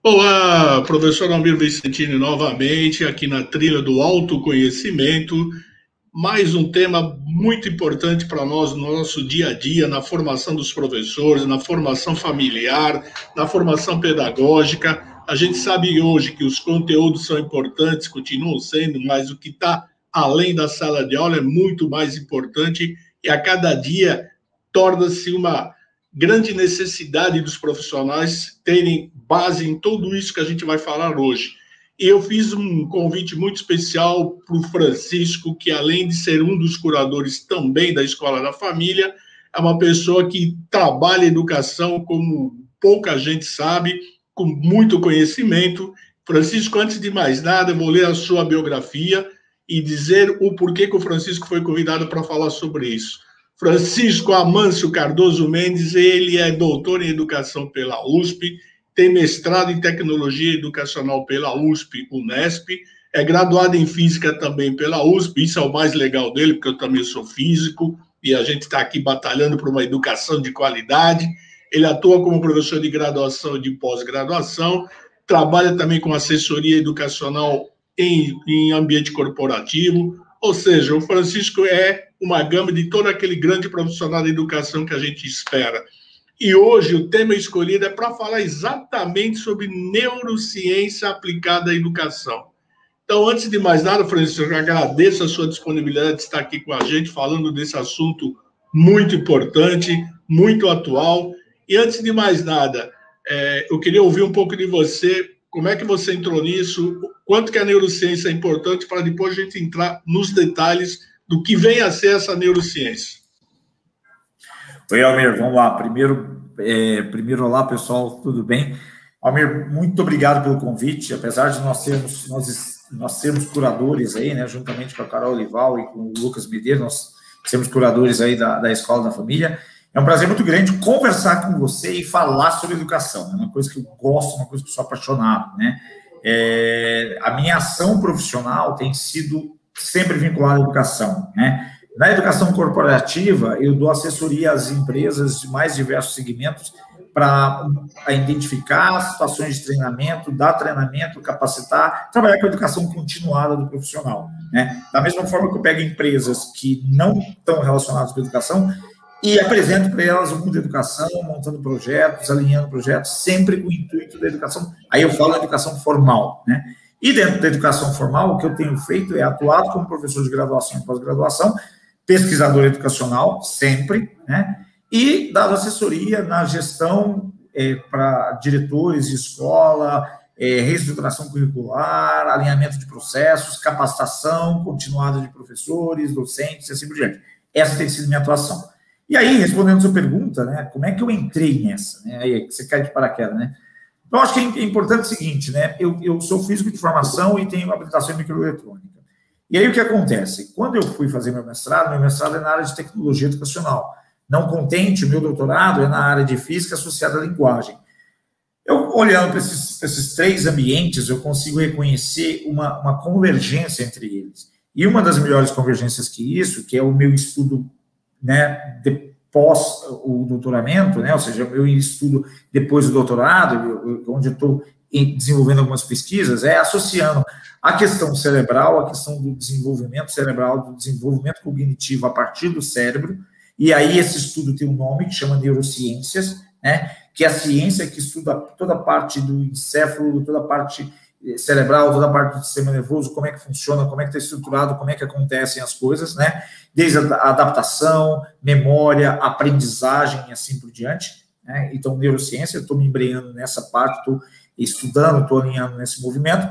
Olá, professor Almir Vicentini novamente, aqui na trilha do autoconhecimento. Mais um tema muito importante para nós no nosso dia a dia, na formação dos professores, na formação familiar, na formação pedagógica. A gente sabe hoje que os conteúdos são importantes, continuam sendo, mas o que está além da sala de aula é muito mais importante e a cada dia torna-se uma grande necessidade dos profissionais terem base em tudo isso que a gente vai falar hoje. E eu fiz um convite muito especial para o Francisco, que além de ser um dos curadores também da Escola da Família, é uma pessoa que trabalha educação como pouca gente sabe, com muito conhecimento. Francisco, antes de mais nada, eu vou ler a sua biografia e dizer o porquê que o Francisco foi convidado para falar sobre isso. Francisco Amâncio Cardoso Mendes, ele é doutor em educação pela USP, tem mestrado em tecnologia educacional pela USP, Unesp, é graduado em física também pela USP, isso é o mais legal dele, porque eu também sou físico, e a gente está aqui batalhando por uma educação de qualidade. Ele atua como professor de graduação e de pós-graduação, trabalha também com assessoria educacional em ambiente corporativo, ou seja, o Francisco é uma gama de todo aquele grande profissional da educação que a gente espera. E hoje o tema escolhido é para falar exatamente sobre neurociência aplicada à educação. Então, antes de mais nada, Francisco, eu agradeço a sua disponibilidade de estar aqui com a gente, falando desse assunto muito importante, muito atual. E antes de mais nada, eu queria ouvir um pouco de você, como é que você entrou nisso, quanto que a neurociência é importante, para depois a gente entrar nos detalhes do que vem a ser essa neurociência. Oi, Almir, vamos lá. Primeiro, olá, pessoal, tudo bem? Almir, muito obrigado pelo convite, apesar de nós sermos curadores aí, né, juntamente com a Carol Olival e com o Lucas Medeiros, nós sermos curadores aí da Escola da Família. É um prazer muito grande conversar com você e falar sobre educação. É uma coisa que eu gosto, uma coisa que eu sou apaixonado, né? A minha ação profissional tem sido sempre vinculada à educação, né? Na educação corporativa, eu dou assessoria às empresas de mais diversos segmentos para identificar situações de treinamento, dar treinamento, capacitar, trabalhar com a educação continuada do profissional, né? Da mesma forma que eu pego empresas que não estão relacionadas com a educação e apresento para elas o mundo da educação, montando projetos, alinhando projetos, sempre com o intuito da educação. Aí eu falo da educação formal, né? E dentro da educação formal, o que eu tenho feito é atuado como professor de graduação e pós-graduação, pesquisador educacional, sempre, né? E dado assessoria na gestão para diretores de escola, reestruturação curricular, alinhamento de processos, capacitação continuada de professores, docentes e assim por diante. Essa tem sido minha atuação. E aí, respondendo a sua pergunta, né, como é que eu entrei nessa? Né? Aí você cai de paraquedas, né? Então, acho que é importante o seguinte, né? Eu sou físico de formação e tenho habilitação em microeletrônica. E aí, o que acontece? Quando eu fui fazer meu mestrado é na área de tecnologia educacional. Não contente, o meu doutorado é na área de física associada à linguagem. Eu, olhando para esses três ambientes, eu consigo reconhecer uma convergência entre eles. E uma das melhores convergências que é o meu estudo, né, pós o doutoramento, né, ou seja, o meu estudo depois do doutorado, onde eu estou desenvolvendo algumas pesquisas, associando a questão cerebral, a questão do desenvolvimento cerebral, do desenvolvimento cognitivo a partir do cérebro, e aí esse estudo tem um nome que chama neurociências, né, que é a ciência que estuda toda a parte do encéfalo, toda a parte cerebral, toda a parte do sistema nervoso, como é que funciona, como é que está estruturado, como é que acontecem as coisas, né, desde a adaptação, memória, aprendizagem e assim por diante, né. Então, neurociência, eu estou me embrenhando nessa parte, estou estudando, estou alinhando nesse movimento,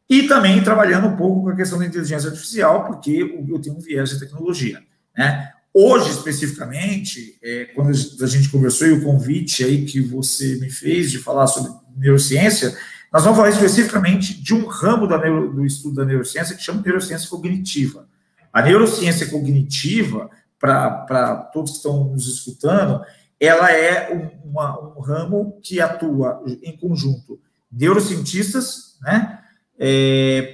e também trabalhando um pouco com a questão da inteligência artificial, porque eu tenho um viés de tecnologia, né. Hoje, especificamente, quando a gente conversou e o convite aí que você me fez de falar sobre neurociência, nós vamos falar especificamente de um ramo do estudo da neurociência que chama neurociência cognitiva. A neurociência cognitiva, para todos que estão nos escutando, ela é um ramo que atua em conjunto neurocientistas, né,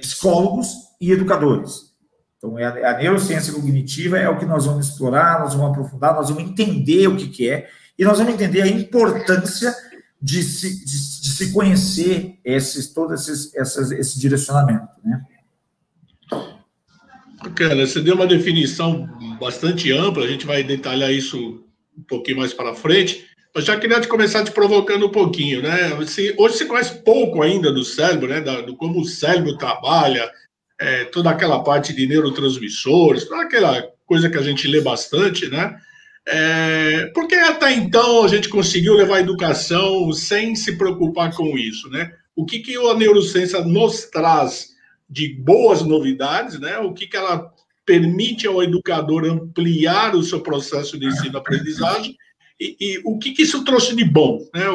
psicólogos e educadores. Então, a neurociência cognitiva é o que nós vamos explorar, nós vamos aprofundar, nós vamos entender o que é, e nós vamos entender a importância de se conhecer todo esse direcionamento, né? Bacana, você deu uma definição bastante ampla, a gente vai detalhar isso um pouquinho mais para frente, mas já queria começar te provocando um pouquinho, né? Hoje você conhece pouco ainda do cérebro, né? Do como o cérebro trabalha, toda aquela parte de neurotransmissores, toda aquela coisa que a gente lê bastante, né? Porque até então a gente conseguiu levar a educação sem se preocupar com isso, né? O que a neurociência nos traz de boas novidades, né? O que ela permite ao educador ampliar o seu processo de ensino-aprendizagem e o que isso trouxe de bom, né?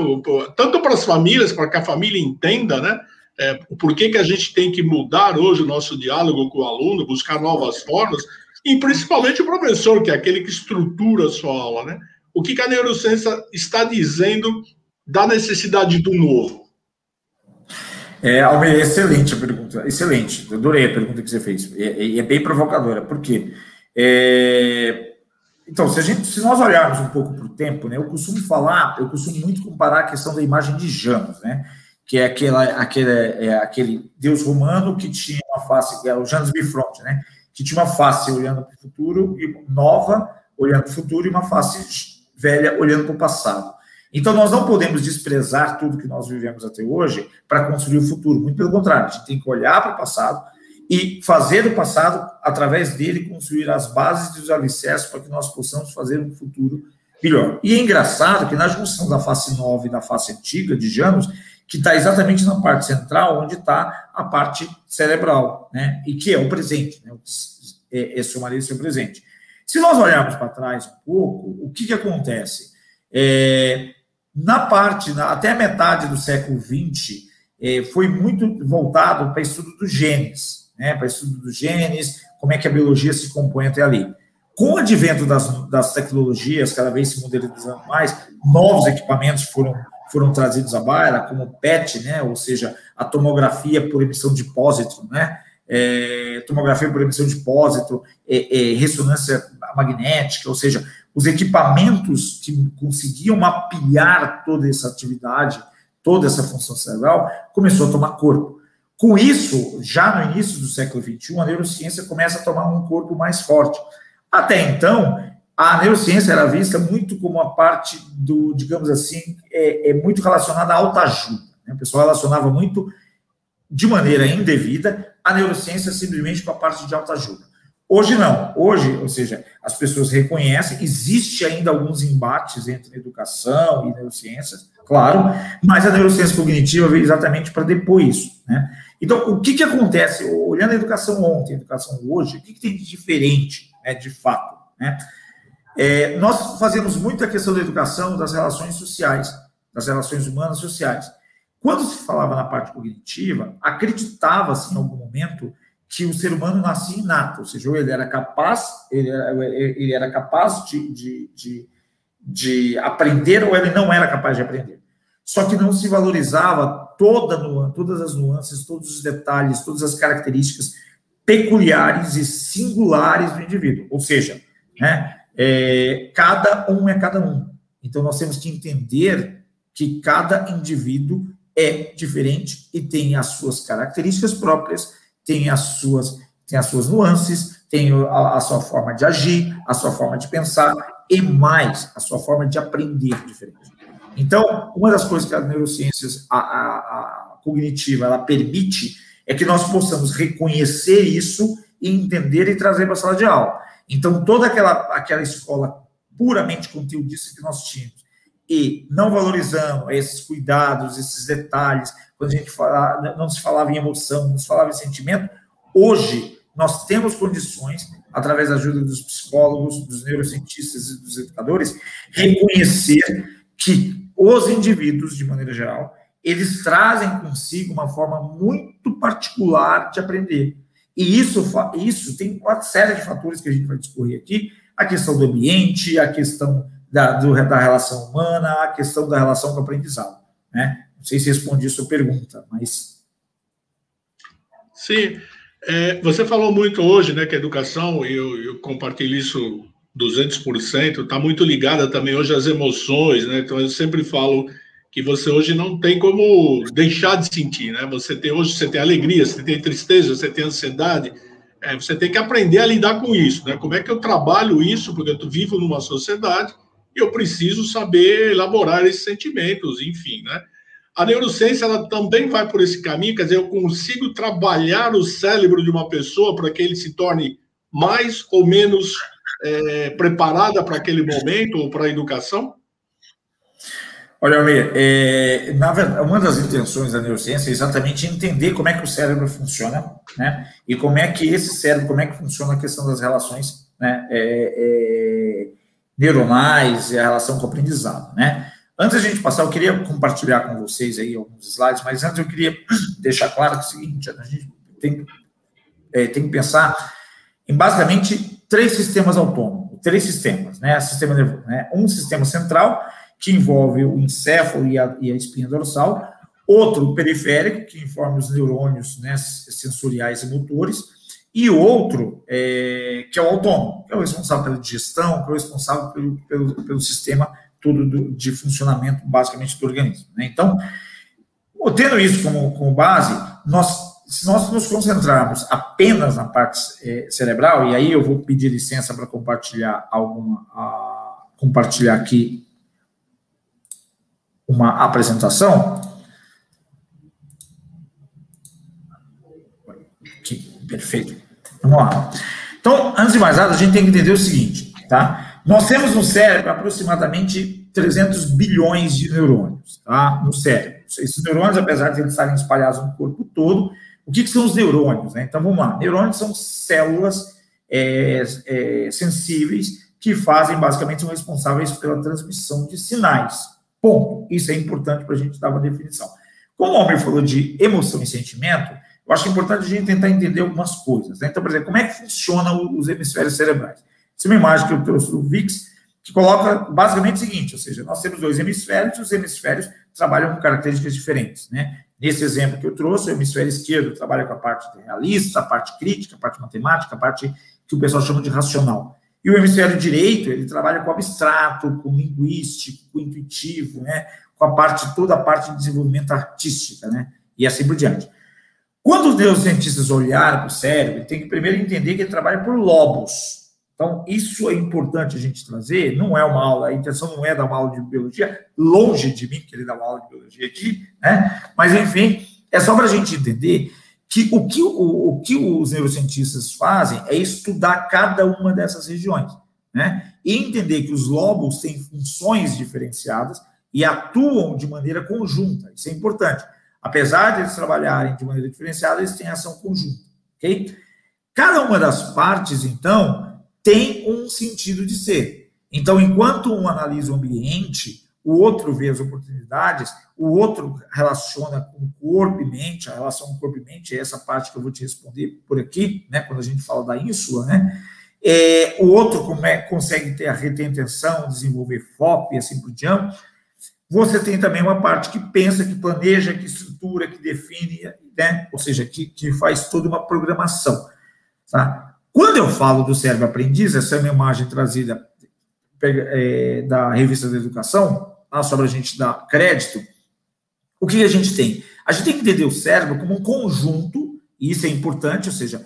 Tanto para as famílias, para que a família entenda, né? Por que a gente tem que mudar hoje o nosso diálogo com o aluno, buscar novas formas, e principalmente o professor, que é aquele que estrutura a sua aula, né? O que a neurociência está dizendo da necessidade do novo? Almir, excelente a pergunta, excelente, eu adorei a pergunta que você fez, é bem provocadora, por quê? Então, se nós olharmos um pouco para o tempo, né, eu costumo muito comparar a questão da imagem de Janus, né, que é aquele deus romano que tinha uma face, que é o Janus Bifronte, né, que tinha uma face olhando para o futuro, nova, olhando para o futuro, e uma face velha olhando para o passado. Então, nós não podemos desprezar tudo que nós vivemos até hoje para construir o futuro. Muito pelo contrário, a gente tem que olhar para o passado e fazer o passado, através dele, construir as bases e os alicerces para que nós possamos fazer um futuro melhor. E é engraçado que na junção da face nova e da face antiga de Janus, que está exatamente na parte central, onde está a parte cerebral, né? E que é o presente, né? Esse é o presente. Se nós olharmos para trás um pouco, o que acontece? Até a metade do século XX, foi muito voltado para o estudo dos genes, né? Para o estudo dos genes, como é que a biologia se compõe até ali. Com o advento das tecnologias, cada vez se modernizando mais, novos equipamentos foram trazidos à baila, como o PET, né? Ou seja, a tomografia por emissão de pósitron, né? Tomografia por emissão de pósitron, ressonância magnética, ou seja, os equipamentos que conseguiam mapear toda essa atividade, toda essa função cerebral, começou a tomar corpo. Com isso, já no início do século XXI, a neurociência começa a tomar um corpo mais forte. Até então, a neurociência era vista muito como uma parte digamos assim, muito relacionada à autoajuda, né? O pessoal relacionava muito, de maneira indevida, a neurociência simplesmente com a parte de autoajuda. Hoje não. Hoje, ou seja, as pessoas reconhecem, existe ainda alguns embates entre educação e neurociências, claro, mas a neurociência cognitiva veio exatamente para depor isso, né? Então, o que acontece? Olhando a educação ontem, a educação hoje, o que tem de diferente, né, de fato, né? Nós fazemos muita questão da educação das relações sociais, das relações humanas sociais. Quando se falava na parte cognitiva, acreditava-se em algum momento que o ser humano nascia inato, ou seja, ele era capaz de aprender ou ele não era capaz de aprender. Só que não se valorizava todas as nuances, todos os detalhes, todas as características peculiares e singulares do indivíduo. Ou seja, né, cada um é cada um. Então, nós temos que entender que cada indivíduo é diferente e tem as suas características próprias, tem as suas nuances, tem a sua forma de agir, a sua forma de pensar e mais, a sua forma de aprender diferente. Então, uma das coisas que a neurociência a cognitiva ela permite é que nós possamos reconhecer isso e entender e trazer para a sala de aula. Então, toda aquela escola puramente conteudista que nós tínhamos e não valorizando esses cuidados, esses detalhes, quando a gente não se falava em emoção, não se falava em sentimento, hoje nós temos condições, através da ajuda dos psicólogos, dos neurocientistas e dos educadores, reconhecer que os indivíduos, de maneira geral, eles trazem consigo uma forma muito particular de aprender. E isso tem uma série de fatores que a gente vai discorrer aqui, a questão do ambiente, a questão da relação humana, a questão da relação com o aprendizado, né? Não sei se respondi a sua pergunta, mas... Sim, você falou muito hoje, né, que a educação, eu compartilho isso 200%, está muito ligada também hoje às emoções, né? Então eu sempre falo que você hoje não tem como deixar de sentir, né? Hoje você tem alegria, você tem tristeza, você tem ansiedade, você tem que aprender a lidar com isso, né? Como é que eu trabalho isso? Porque eu vivo numa sociedade e eu preciso saber elaborar esses sentimentos, enfim, né? A neurociência ela também vai por esse caminho, quer dizer, eu consigo trabalhar o cérebro de uma pessoa para que ele se torne mais ou menos preparada para aquele momento ou para a educação? Olha, Almir, na verdade, uma das intenções da neurociência é exatamente entender como é que o cérebro funciona, né? E como é que esse cérebro, como é que funciona a questão das relações, né, neuronais e a relação com o aprendizado, né? Antes da gente passar, eu queria compartilhar com vocês aí alguns slides, mas antes eu queria deixar claro que é o seguinte, a gente tem que pensar em basicamente 3 sistemas autônomos, 3 sistemas, né? Sistema nervoso, né? Um sistema central, que envolve o encéfalo e a espinha dorsal, outro periférico, que informa os neurônios, né, sensoriais e motores, e outro que é o autônomo, que é o responsável pela digestão, que é o responsável pelo sistema todo de funcionamento, basicamente, do organismo, né? Então, tendo isso como base, se nós nos concentrarmos apenas na parte cerebral, e aí eu vou pedir licença para compartilhar compartilhar aqui uma apresentação. Aqui, perfeito. Vamos lá. Então, antes de mais nada, a gente tem que entender o seguinte, tá? Nós temos no cérebro aproximadamente 300 bilhões de neurônios, tá? No cérebro. Esses neurônios, apesar de eles estarem espalhados no corpo todo, o que são os neurônios, né? Então, vamos lá. Neurônios são células sensíveis que fazem, basicamente, são responsáveis pela transmissão de sinais. Ponto. Isso é importante para a gente dar uma definição. Como o Almir falou de emoção e sentimento, eu acho importante a gente tentar entender algumas coisas, né? Então, por exemplo, como é que funcionam os hemisférios cerebrais? Essa é uma imagem que eu trouxe do VIX, que coloca basicamente o seguinte, ou seja, nós temos 2 hemisférios, e os hemisférios trabalham com características diferentes, né? Nesse exemplo que eu trouxe, o hemisfério esquerdo trabalha com a parte realista, a parte crítica, a parte matemática, a parte que o pessoal chama de racional. E o hemisfério direito, ele trabalha com o abstrato, com o linguístico, com o intuitivo, né? Com toda a parte de desenvolvimento artística, né? E assim por diante. Quando os neurocientistas olharam para o cérebro, tem que primeiro entender que ele trabalha por lobos. Então, isso é importante a gente trazer, não é uma aula, a intenção não é dar uma aula de biologia, longe de mim querer dar uma aula de biologia aqui, né? Mas, enfim, é só para a gente entender que o que os neurocientistas fazem é estudar cada uma dessas regiões, né? E entender que os lobos têm funções diferenciadas e atuam de maneira conjunta. Isso é importante. Apesar de eles trabalharem de maneira diferenciada, eles têm ação conjunta, ok? Cada uma das partes, então, tem um sentido de ser. Então, enquanto um analisa o ambiente, o outro vê as oportunidades, o outro relaciona com o corpo e mente, a relação com o corpo e mente é essa parte que eu vou te responder por aqui, né, quando a gente fala da ínsula, né? O outro consegue reter atenção, desenvolver foco e assim por diante. Você tem também uma parte que pensa, que planeja, que estrutura, que define, né? Ou seja, que faz toda uma programação. Tá? Quando eu falo do cérebro aprendiz, essa é uma imagem trazida da Revista da Educação, só para a gente dar crédito, o que a gente tem? A gente tem que entender o cérebro como um conjunto, e isso é importante, ou seja,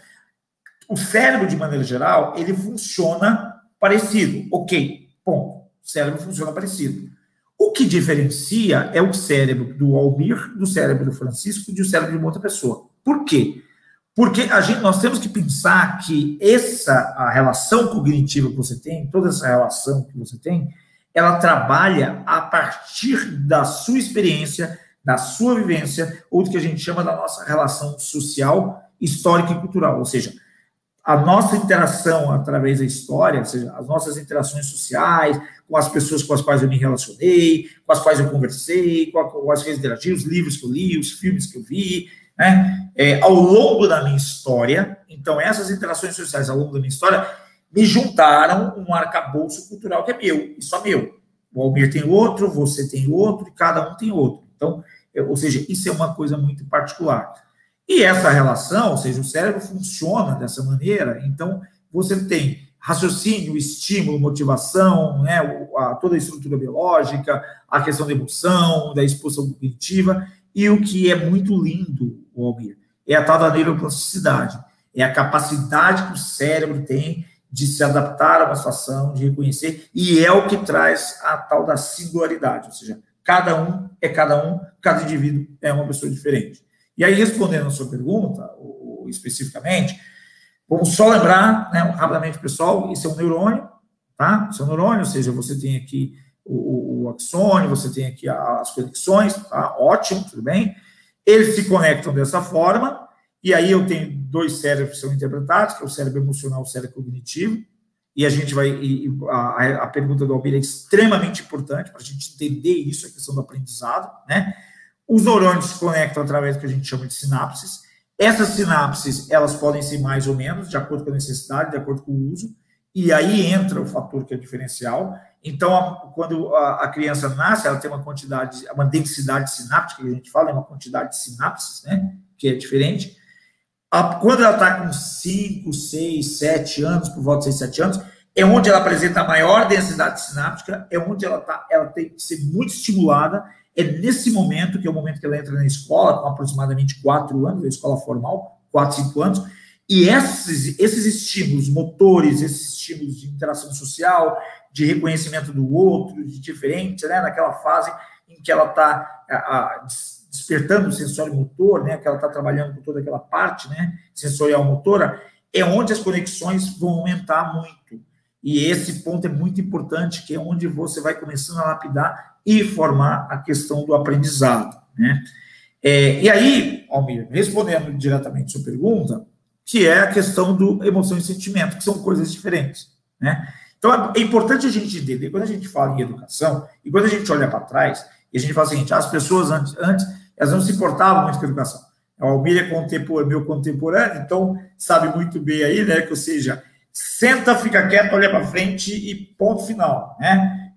o cérebro, de maneira geral, ele funciona parecido. Ok, ponto. O cérebro funciona parecido. O que diferencia é o cérebro do Almir, do cérebro do Francisco e do cérebro de uma outra pessoa. Por quê? Porque nós temos que pensar que a relação cognitiva que você tem, toda essa relação que você tem, ela trabalha a partir da sua experiência, da sua vivência, ou do que a gente chama da nossa relação social, histórica e cultural. Ou seja, a nossa interação através da história, ou seja, as nossas interações sociais, com as pessoas com as quais eu me relacionei, com as quais eu conversei, com as quais eu interagi, os livros que eu li, os filmes que eu vi, né? Ao longo da minha história, então essas interações sociais ao longo da minha história me juntaram um arcabouço cultural que é meu, e só meu. O Almir tem outro, você tem outro, e cada um tem outro. Então, ou seja, isso é uma coisa muito particular. E essa relação, ou seja, o cérebro funciona dessa maneira, então você tem raciocínio, estímulo, motivação, né, toda a estrutura biológica, a questão da emoção, da exposição cognitiva, e o que é muito lindo, Almir, é a tal da neuroplasticidade, é a capacidade que o cérebro tem de se adaptar a uma situação, de reconhecer, e é o que traz a tal da singularidade, ou seja, cada um, cada indivíduo é uma pessoa diferente. E aí, respondendo a sua pergunta, especificamente, vamos só lembrar, né, rapidamente, pessoal, isso é um neurônio, tá? Isso é um neurônio, ou seja, você tem aqui o axônio, você tem aqui as conexões, tá? Ótimo, tudo bem? Eles se conectam dessa forma, e aí eu tenho dois cérebros que são interpretados, que é o cérebro emocional e o cérebro cognitivo, e a gente vai, a pergunta do Almir é extremamente importante para a gente entender isso, a questão do aprendizado, né? Os neurônios se conectam através do que a gente chama de sinapses. Essas sinapses, elas podem ser mais ou menos, de acordo com a necessidade, de acordo com o uso, e aí entra o fator que é diferencial. Então, quando a criança nasce, ela tem uma densidade sináptica, que a gente fala, é uma quantidade de sinapses, né, que é diferente. Quando ela está com 5, 6, 7 anos, por volta de 6, 7 anos, é onde ela apresenta a maior densidade sináptica, é onde ela tem que ser muito estimulada. É nesse momento, que é o momento que ela entra na escola, com aproximadamente 4 anos, a escola formal, 4, 5 anos, e esses estímulos motores, esses estímulos de interação social, de reconhecimento do outro, de diferente, né, naquela fase em que ela está despertando o sensório motor, né, que ela está trabalhando com toda aquela parte, né, sensorial motora, é onde as conexões vão aumentar muito. E esse ponto é muito importante, que é onde você vai começando a lapidar e formar a questão do aprendizado, né? E aí, Almir, respondendo diretamente a sua pergunta, que é a questão do emoção e sentimento, que são coisas diferentes, né? Então, é importante a gente entender, quando a gente fala em educação, e quando a gente olha para trás, e a gente fala o seguinte, as pessoas antes, elas não se importavam muito com a educação. O Almir é meu contemporâneo, então sabe muito bem aí, né, que, ou seja, senta, fica quieto, olha para frente e ponto final, né?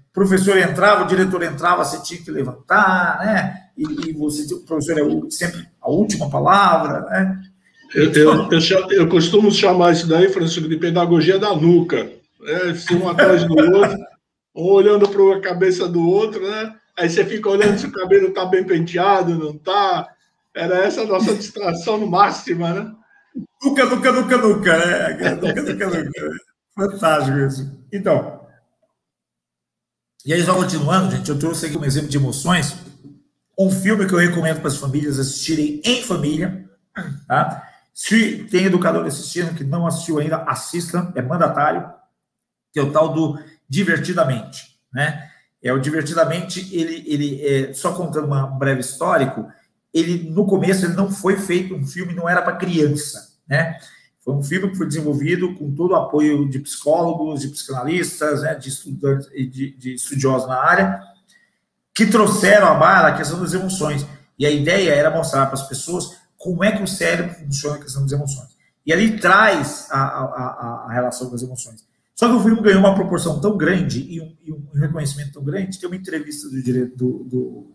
O professor entrava, o diretor entrava, você tinha que levantar, né? E você, o professor é sempre a última palavra, né? Eu costumo chamar isso daí, Francisco, de pedagogia da nuca. Um atrás do outro, um olhando para a cabeça do outro, né? Aí você fica olhando se o cabelo está bem penteado, não está. Era essa a nossa distração máxima, né? Nunca, né? Nunca. Fantástico isso. Então, e aí, só continuando, gente, eu trouxe aqui um exemplo de emoções, um filme que eu recomendo para as famílias assistirem em família, tá? Se tem educador assistindo que não assistiu ainda, assista, é mandatário, que é o tal do Divertidamente, né? O Divertidamente, ele só contando um breve histórico, no começo, ele não foi feito um filme, não era para criança, né? Foi um filme que foi desenvolvido com todo o apoio de psicólogos, de psicanalistas, né, de estudantes e de estudiosos na área, que trouxeram à baila a questão das emoções. E a ideia era mostrar para as pessoas como é que o cérebro funciona a questão das emoções. E ali traz a relação das emoções. Só que o filme ganhou uma proporção tão grande e um reconhecimento tão grande. Tem uma entrevista do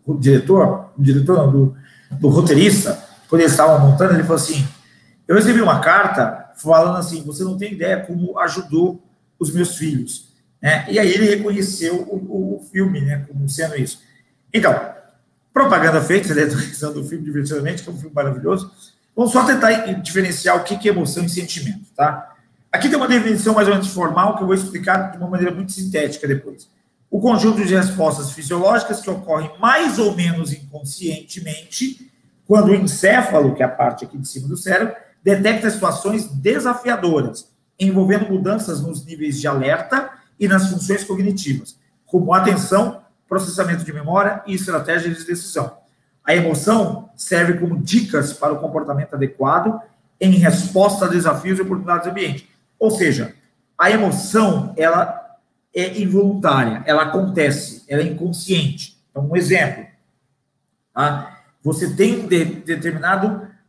roteirista, quando eles estavam montando, ele falou assim, eu recebi uma carta falando assim, você não tem ideia como ajudou os meus filhos, né? E aí ele reconheceu o filme, né, como sendo isso. Então, propaganda feita, né, do filme Divertidamente, que é um filme maravilhoso. Vamos só tentar diferenciar o que é emoção e sentimento, tá? Aqui tem uma definição mais ou menos formal que eu vou explicar de uma maneira muito sintética depois. O conjunto de respostas fisiológicas que ocorrem mais ou menos inconscientemente quando o encéfalo, que é a parte aqui de cima do cérebro, detecta situações desafiadoras, envolvendo mudanças nos níveis de alerta e nas funções cognitivas, como atenção, processamento de memória e estratégias de decisão. A emoção serve como dicas para o comportamento adequado em resposta a desafios e oportunidades do ambiente. Ou seja, a emoção, ela é involuntária, ela acontece, ela é inconsciente. Então, um exemplo, tá? Você tem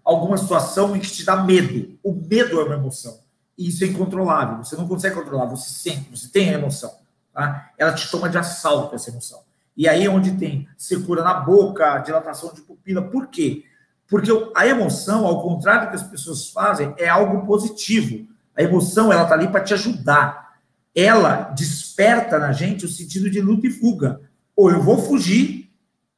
alguma situação em que te dá medo. O medo é uma emoção. E isso é incontrolável. Você não consegue controlar, você sente, você tem a emoção. Tá? Ela te toma de assalto, essa emoção. E aí é onde tem secura na boca, dilatação de pupila. Por quê? Porque a emoção, ao contrário do que as pessoas fazem, é algo positivo. A emoção, ela está ali para te ajudar. Ela desperta na gente o sentido de luta e fuga. Ou eu vou fugir,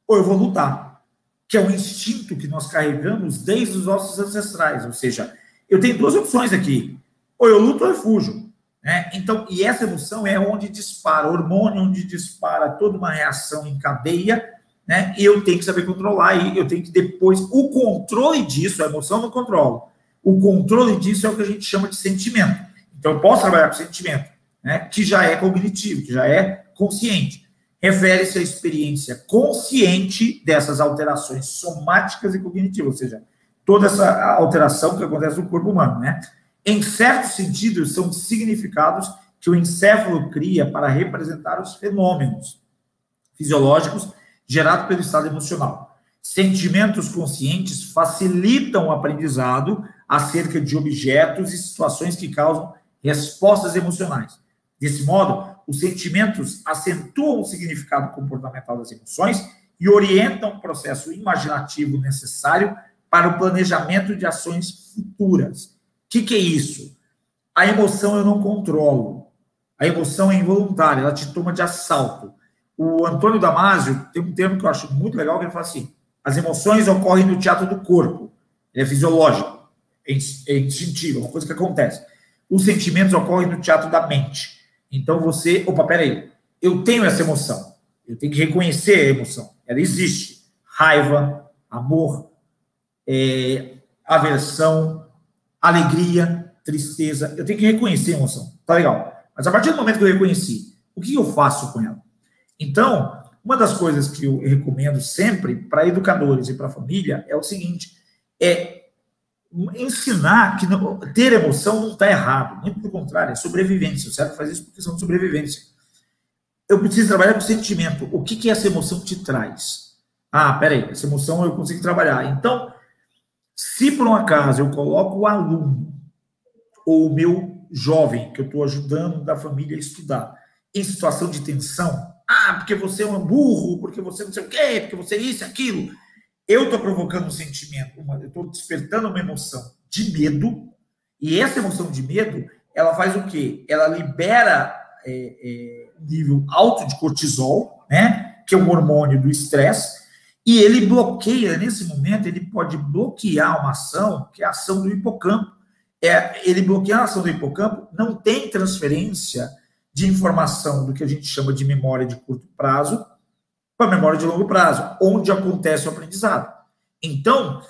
ou eu vou lutar. Que é um instinto que nós carregamos desde os nossos ancestrais. Ou seja, eu tenho duas opções aqui. Ou eu luto ou eu fujo. Né? Então, e essa emoção é onde dispara hormônio, onde dispara toda uma reação em cadeia, né? E eu tenho que saber controlar, e eu tenho que depois... O controle disso, a emoção eu não controlo. O controle disso é o que a gente chama de sentimento. Então, eu posso trabalhar com sentimento, né? Que já é cognitivo, que já é consciente. Refere-se à experiência consciente dessas alterações somáticas e cognitivas, ou seja, toda essa alteração que acontece no corpo humano, né? Em certo sentido, são significados que o encéfalo cria para representar os fenômenos fisiológicos gerados pelo estado emocional. Sentimentos conscientes facilitam o aprendizado acerca de objetos e situações que causam respostas emocionais. Desse modo, os sentimentos acentuam o significado comportamental das emoções e orientam o processo imaginativo necessário para o planejamento de ações futuras. O que é isso? A emoção eu não controlo. A emoção é involuntária, ela te toma de assalto. O Antônio Damasio tem um termo que eu acho muito legal, que ele fala assim: as emoções ocorrem no teatro do corpo. Ele é fisiológico, é instintivo, é uma coisa que acontece. Os sentimentos ocorrem no teatro da mente. Então você... Opa, peraí. Eu tenho essa emoção. Eu tenho que reconhecer a emoção. Ela existe. Raiva, amor, aversão, alegria, tristeza. Eu tenho que reconhecer a emoção. Tá legal. Mas a partir do momento que eu reconheci, o que eu faço com ela? Então, uma das coisas que eu recomendo sempre para educadores e para a família é o seguinte: ensinar que ter emoção não está errado, muito pelo contrário, é sobrevivência. O certo faz isso por questão de sobrevivência. Eu preciso trabalhar com sentimento. O que essa emoção te traz? Ah, peraí, essa emoção eu consigo trabalhar. Então, se por um acaso eu coloco o aluno ou o meu jovem que eu estou ajudando da família a estudar em situação de tensão, porque você é um burro, porque você não sei o quê, porque você é isso, aquilo, eu estou provocando um sentimento, eu estou despertando uma emoção de medo, e essa emoção de medo, ela faz o quê? Ela libera um nível alto de cortisol, né, que é um hormônio do estresse, e ele bloqueia, nesse momento, ele pode bloquear uma ação, que é a ação do hipocampo. Ele bloquear a ação do hipocampo, não tem transferência de informação do que a gente chama de memória de curto prazo para memória de longo prazo, onde acontece o aprendizado. Então,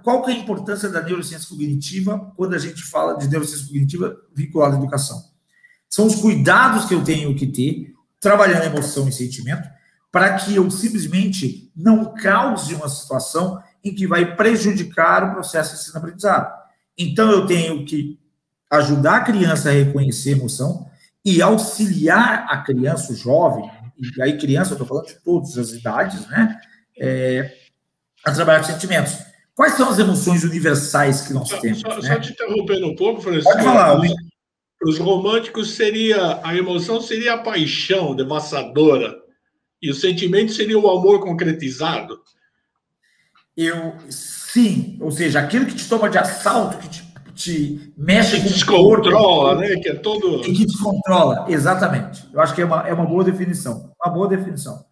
qual que é a importância da neurociência cognitiva quando a gente fala de neurociência cognitiva vinculada à educação? São os cuidados que eu tenho que ter, trabalhando emoção e sentimento, para que eu simplesmente não cause uma situação em que vai prejudicar o processo de ensino-aprendizado. Então, eu tenho que ajudar a criança a reconhecer a emoção e auxiliar a criança, o jovem, e aí criança, eu estou falando de todas as idades, né, a trabalhar com sentimentos. Quais são as emoções universais que nós temos? Só te interrompendo um pouco, Francisco. Pode falar. Os românticos a emoção seria a paixão devastadora e o sentimento seria o amor concretizado? Sim, ou seja, aquilo que te toma de assalto, que te mexe com o descontrola, né? Que é todo... E que descontrola, exatamente. Eu acho que é uma boa definição. Uma boa definição.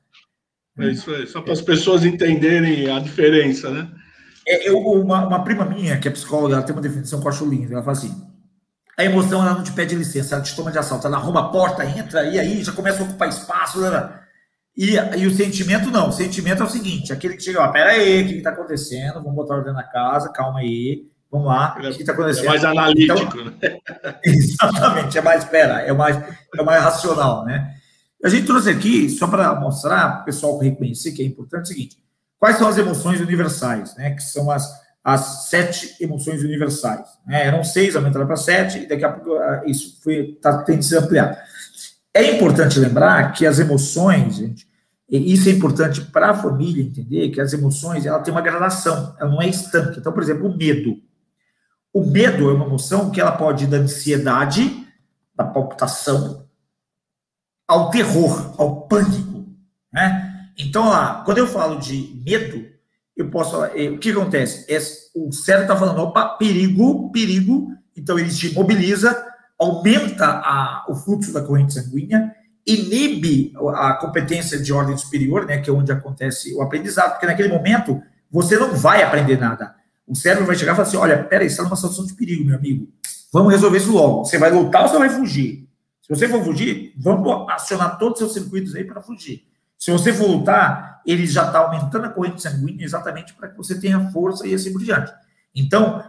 É isso aí, só para as pessoas entenderem a diferença, né? Uma prima minha, que é psicóloga, ela tem uma definição que eu acho linda. Ela fala assim: a emoção, ela não te pede licença, ela te toma de assalto. Ela arruma a porta, entra, e aí já começa a ocupar espaço. E o sentimento não. O sentimento é o seguinte: aquele que chega, pera aí, o que está acontecendo? Vamos botar ordem na casa, calma aí. Vamos lá, o que está acontecendo? É mais analítico, então, né? Exatamente, é mais racional, né? A gente trouxe aqui, só para mostrar, para o pessoal reconhecer que é importante, o seguinte: quais são as emoções universais, né? Que são as 7 emoções universais. Né? Eram 6, aumentaram para 7, e daqui a pouco isso tem de ser ampliado. É importante lembrar que as emoções, gente, e isso é importante para a família entender, que as emoções, ela tem uma gradação, ela não é estanque. Então, por exemplo, o medo. O medo é uma emoção que ela pode ir da ansiedade, da palpitação, ao terror, ao pânico, né? Então, lá, quando eu falo de medo, eu posso falar, o que acontece? O cérebro está falando, opa, perigo, perigo, então ele te mobiliza, aumenta o fluxo da corrente sanguínea, inibe a competência de ordem superior, né, que é onde acontece o aprendizado, porque naquele momento você não vai aprender nada. O cérebro vai chegar e falar assim, olha, peraí, você está numa situação de perigo, meu amigo, vamos resolver isso logo. Você vai lutar ou você vai fugir? Se você for fugir, vamos acionar todos os seus circuitos aí para fugir. Se você for lutar, ele já está aumentando a corrente sanguínea exatamente para que você tenha força e assim por diante. Então,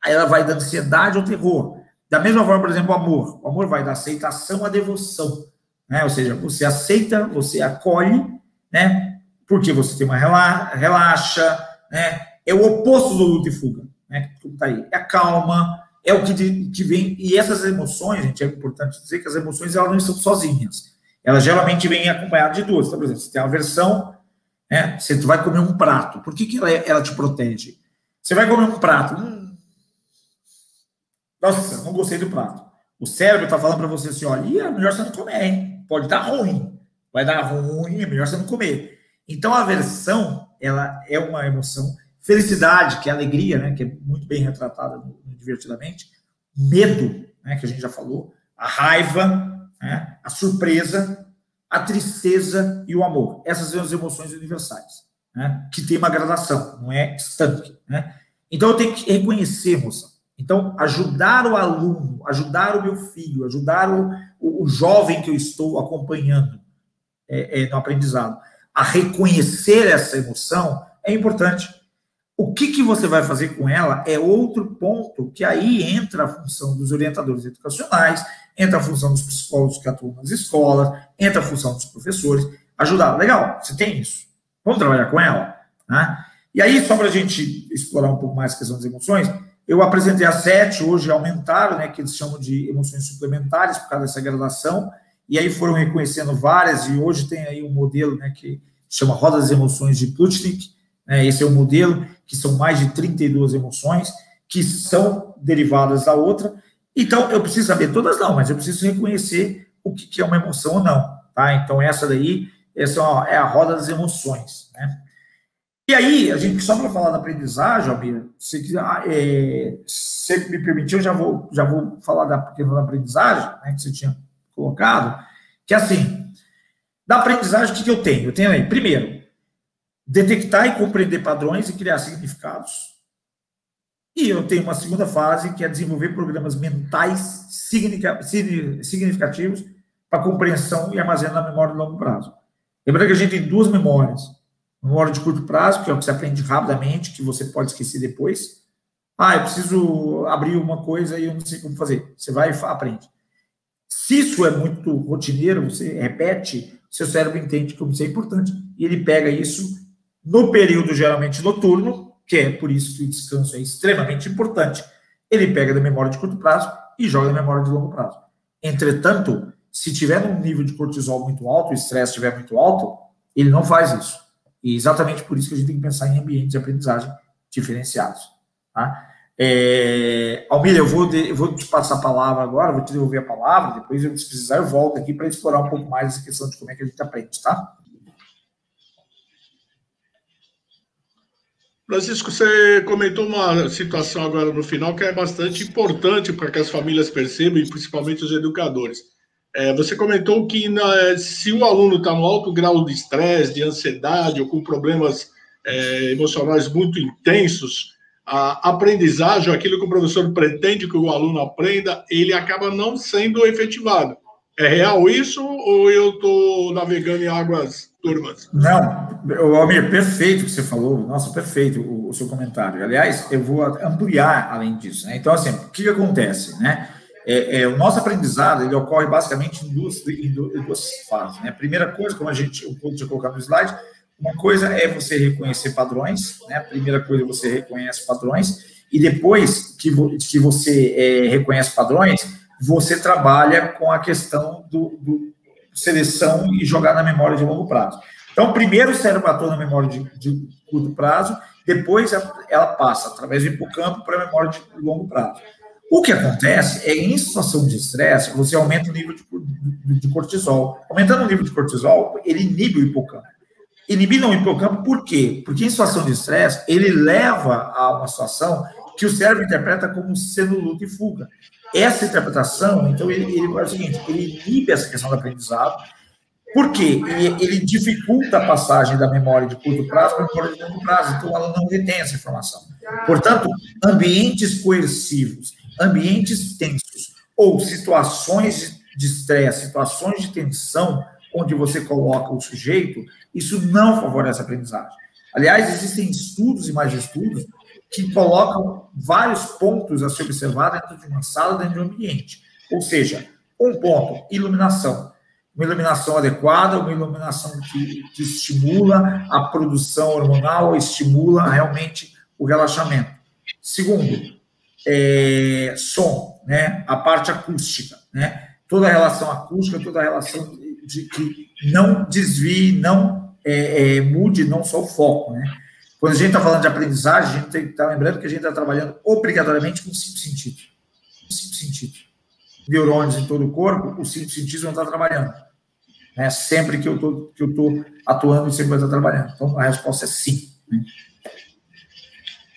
ela vai da ansiedade ao terror. Da mesma forma, por exemplo, o amor. O amor vai da aceitação à devoção. Né? Ou seja, você aceita, você acolhe, né? Porque você tem uma relaxa, né? É o oposto do luta e fuga. Né? Tá aí. É a calma, é o que vem. E essas emoções, gente, é importante dizer que as emoções elas não estão sozinhas. Elas geralmente vêm acompanhadas de duas. Então, por exemplo, você tem uma aversão, né? Você vai comer um prato. Por que ela te protege? Você vai comer um prato. Nossa, não gostei do prato. O cérebro está falando para você assim, olha, é melhor você não comer, hein? Pode dar ruim. Vai dar ruim, é melhor você não comer. Então, a aversão, ela é uma emoção. Felicidade, que é alegria, né? Que é muito bem retratada no Divertidamente. Medo, né? Que a gente já falou. A raiva, né? A surpresa, a tristeza e o amor. Essas são as emoções universais, né? Que tem uma gradação, não é estanque, né? Então, eu tenho que reconhecer, moça. Então, ajudar o aluno, ajudar o meu filho, ajudar o jovem que eu estou acompanhando no aprendizado, a reconhecer essa emoção é importante. O que você vai fazer com ela é outro ponto, que aí entra a função dos orientadores educacionais, entra a função dos psicólogos que atuam nas escolas, entra a função dos professores, ajudar. Legal, você tem isso. Vamos trabalhar com ela? Né? E aí, só para a gente explorar um pouco mais a questão das emoções, eu apresentei as 7, hoje aumentaram, né, que eles chamam de emoções suplementares, por causa dessa gradação, e aí foram reconhecendo várias, e hoje tem aí um modelo, né, que chama Roda das Emoções de Plutnik, né, esse é o modelo, que são mais de 32 emoções, que são derivadas da outra. Então, eu preciso saber todas não, mas eu preciso reconhecer o que é uma emoção ou não, tá? Então, essa é a Roda das Emoções, né? E aí, a gente, só para falar da aprendizagem, Almir, se me permitir, eu já vou falar da questão da aprendizagem, né, que você tinha colocado, que assim, da aprendizagem, o que eu tenho? Eu tenho aí, primeiro, detectar e compreender padrões e criar significados. E eu tenho uma segunda fase, que é desenvolver programas mentais significativos para compreensão e armazenamento da memória de longo prazo. Lembrando que a gente tem duas memórias. Memória de curto prazo, que é o que você aprende rapidamente, que você pode esquecer depois. Eu preciso abrir uma coisa e eu não sei como fazer. Você vai e aprende. Se isso é muito rotineiro, você repete, seu cérebro entende que isso é importante e ele pega isso no período geralmente noturno, que é por isso que o descanso é extremamente importante. Ele pega da memória de curto prazo e joga na memória de longo prazo. Entretanto, se tiver num nível de cortisol muito alto, o estresse estiver muito alto, ele não faz isso. E exatamente por isso que a gente tem que pensar em ambientes de aprendizagem diferenciados. Tá? Almir, eu vou te passar a palavra agora, vou te devolver a palavra, depois, se precisar, eu volto aqui para explorar um pouco mais essa questão de como é que a gente aprende, tá? Francisco, você comentou uma situação agora no final que é bastante importante para que as famílias percebam, e principalmente os educadores. Você comentou que se o aluno está no alto grau de estresse, de ansiedade ou com problemas emocionais muito intensos, a aprendizagem, aquilo que o professor pretende que o aluno aprenda, ele acaba não sendo efetivado. É real isso ou eu estou navegando em águas turvas? Não, Almir, perfeito o que você falou. Nossa, perfeito o seu comentário. Aliás, eu vou ampliar além disso, né? Então, assim, o que acontece, né? O nosso aprendizado, ele ocorre basicamente em duas fases, né? A primeira coisa, como eu tinha colocado no slide, uma coisa é você reconhecer padrões, né? A primeira coisa, você reconhece padrões, e depois que você reconhece padrões, você trabalha com a questão do seleção e jogar na memória de longo prazo. Então, primeiro o cérebro atua na memória de curto prazo, depois ela passa através do hipocampo para a memória de longo prazo. O que acontece é, em situação de estresse, você aumenta o nível de cortisol. Aumentando o nível de cortisol, ele inibe o hipocampo. Inibindo o hipocampo por quê? Porque em situação de estresse, ele leva a uma situação que o cérebro interpreta como sendo luta e fuga. Essa interpretação, então, ele faz o seguinte, ele inibe essa questão do aprendizado. Por quê? Ele dificulta a passagem da memória de curto prazo para a memória de longo prazo, então ela não retém essa informação. Portanto, ambientes coercivos, ambientes tensos, ou situações de estresse, situações de tensão, onde você coloca o sujeito, isso não favorece a aprendizagem. Aliás, existem estudos e mais estudos que colocam vários pontos a se observar dentro de uma sala, dentro de um ambiente. Ou seja, um ponto, iluminação. Uma iluminação adequada, uma iluminação que estimula a produção hormonal, estimula realmente o relaxamento. Segundo, som, né? A parte acústica, né? Toda a relação acústica, toda a relação de que não desvie, não mude não só o foco, né? Quando a gente está falando de aprendizagem, a gente tem que estar lembrando que a gente está trabalhando obrigatoriamente com 5 sentidos. 5 sentidos. Neurônios em todo o corpo, os 5 sentidos vão estar trabalhando. Né? Sempre que eu estou atuando, sempre vai estar trabalhando. Então, a resposta é sim. Né?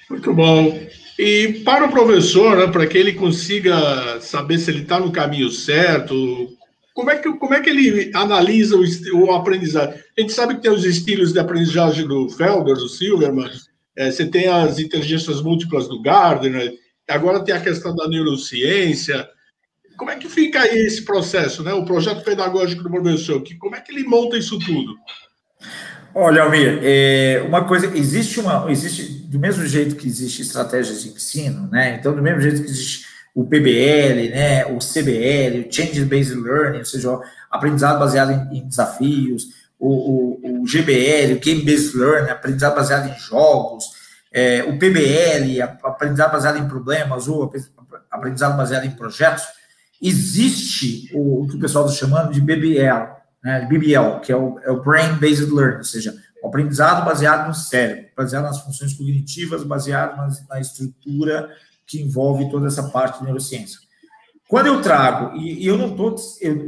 Muito bom. E para o professor, né, para que ele consiga saber se ele está no caminho certo, como é que ele analisa o aprendizagem? A gente sabe que tem os estilos de aprendizagem do Felder, do Silverman, você tem as inteligências múltiplas do Gardner, agora tem a questão da neurociência. Como é que fica aí esse processo, né? O projeto pedagógico do professor, como é que ele monta isso tudo? Olha, Almir, uma coisa, existe, do mesmo jeito que existe estratégias de ensino, né? Então, do mesmo jeito que existe o PBL, né? O CBL, o Change-Based Learning, ou seja, o aprendizado baseado em desafios, o GBL, o Game-Based Learning, aprendizado baseado em jogos, o PBL, aprendizado baseado em problemas, ou aprendizado baseado em projetos. Existe o que o pessoal está chamando de BBL, né, BBL, que é o Brain Based Learning, ou seja, o aprendizado baseado no cérebro, baseado nas funções cognitivas, baseado na estrutura que envolve toda essa parte de neurociência. Quando eu trago, e eu não estou,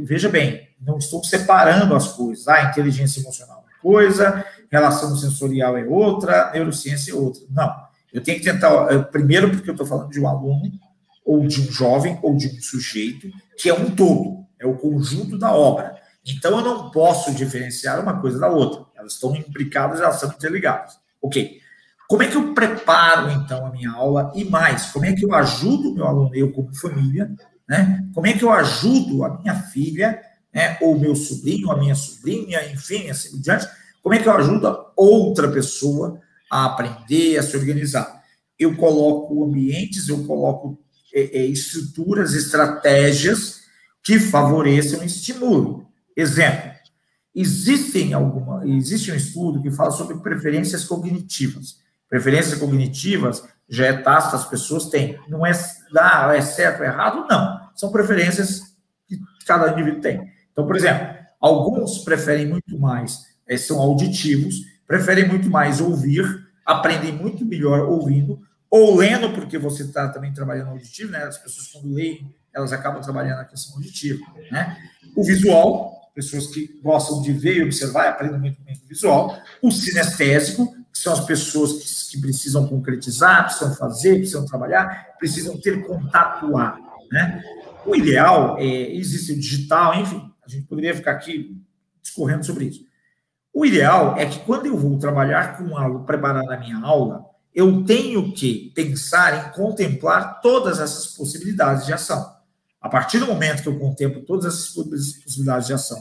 veja bem, não estou separando as coisas, inteligência emocional é uma coisa, relação sensorial é outra, neurociência é outra. Não, eu tenho que tentar, primeiro porque eu estou falando de um aluno, ou de um jovem, ou de um sujeito, que é um todo, é o conjunto da obra. Então, eu não posso diferenciar uma coisa da outra. Elas estão implicadas, elas são interligadas. Ok. Como é que eu preparo, então, a minha aula? E mais, como é que eu ajudo o meu aluno, eu como família, né? Como é que eu ajudo a minha filha, né? Ou meu sobrinho, a minha sobrinha, enfim, assim por diante. Como é que eu ajudo a outra pessoa a aprender, a se organizar? Eu coloco ambientes, eu coloco estruturas, estratégias que favoreçam e estimulam. Exemplo, existe um estudo que fala sobre preferências cognitivas. Preferências cognitivas já é tácito, as pessoas têm. Não é certo ou errado, não. São preferências que cada indivíduo tem. Então, por exemplo, alguns preferem muito mais, são auditivos, preferem muito mais ouvir, aprendem muito melhor ouvindo, ou lendo, porque você está também trabalhando auditivo, né? As pessoas, quando leem, elas acabam trabalhando a questão auditiva, né? O visual, pessoas que gostam de ver e observar, aprendem muito bem o visual. O sinestésico, que são as pessoas que precisam concretizar, precisam fazer, precisam trabalhar, precisam ter contato lá, né? O ideal existe o digital, enfim, a gente poderia ficar aqui discorrendo sobre isso. O ideal é que quando eu vou trabalhar com algo, preparar a minha aula, eu tenho que pensar em contemplar todas essas possibilidades de ação. A partir do momento que eu contemplo todas essas possibilidades de ação,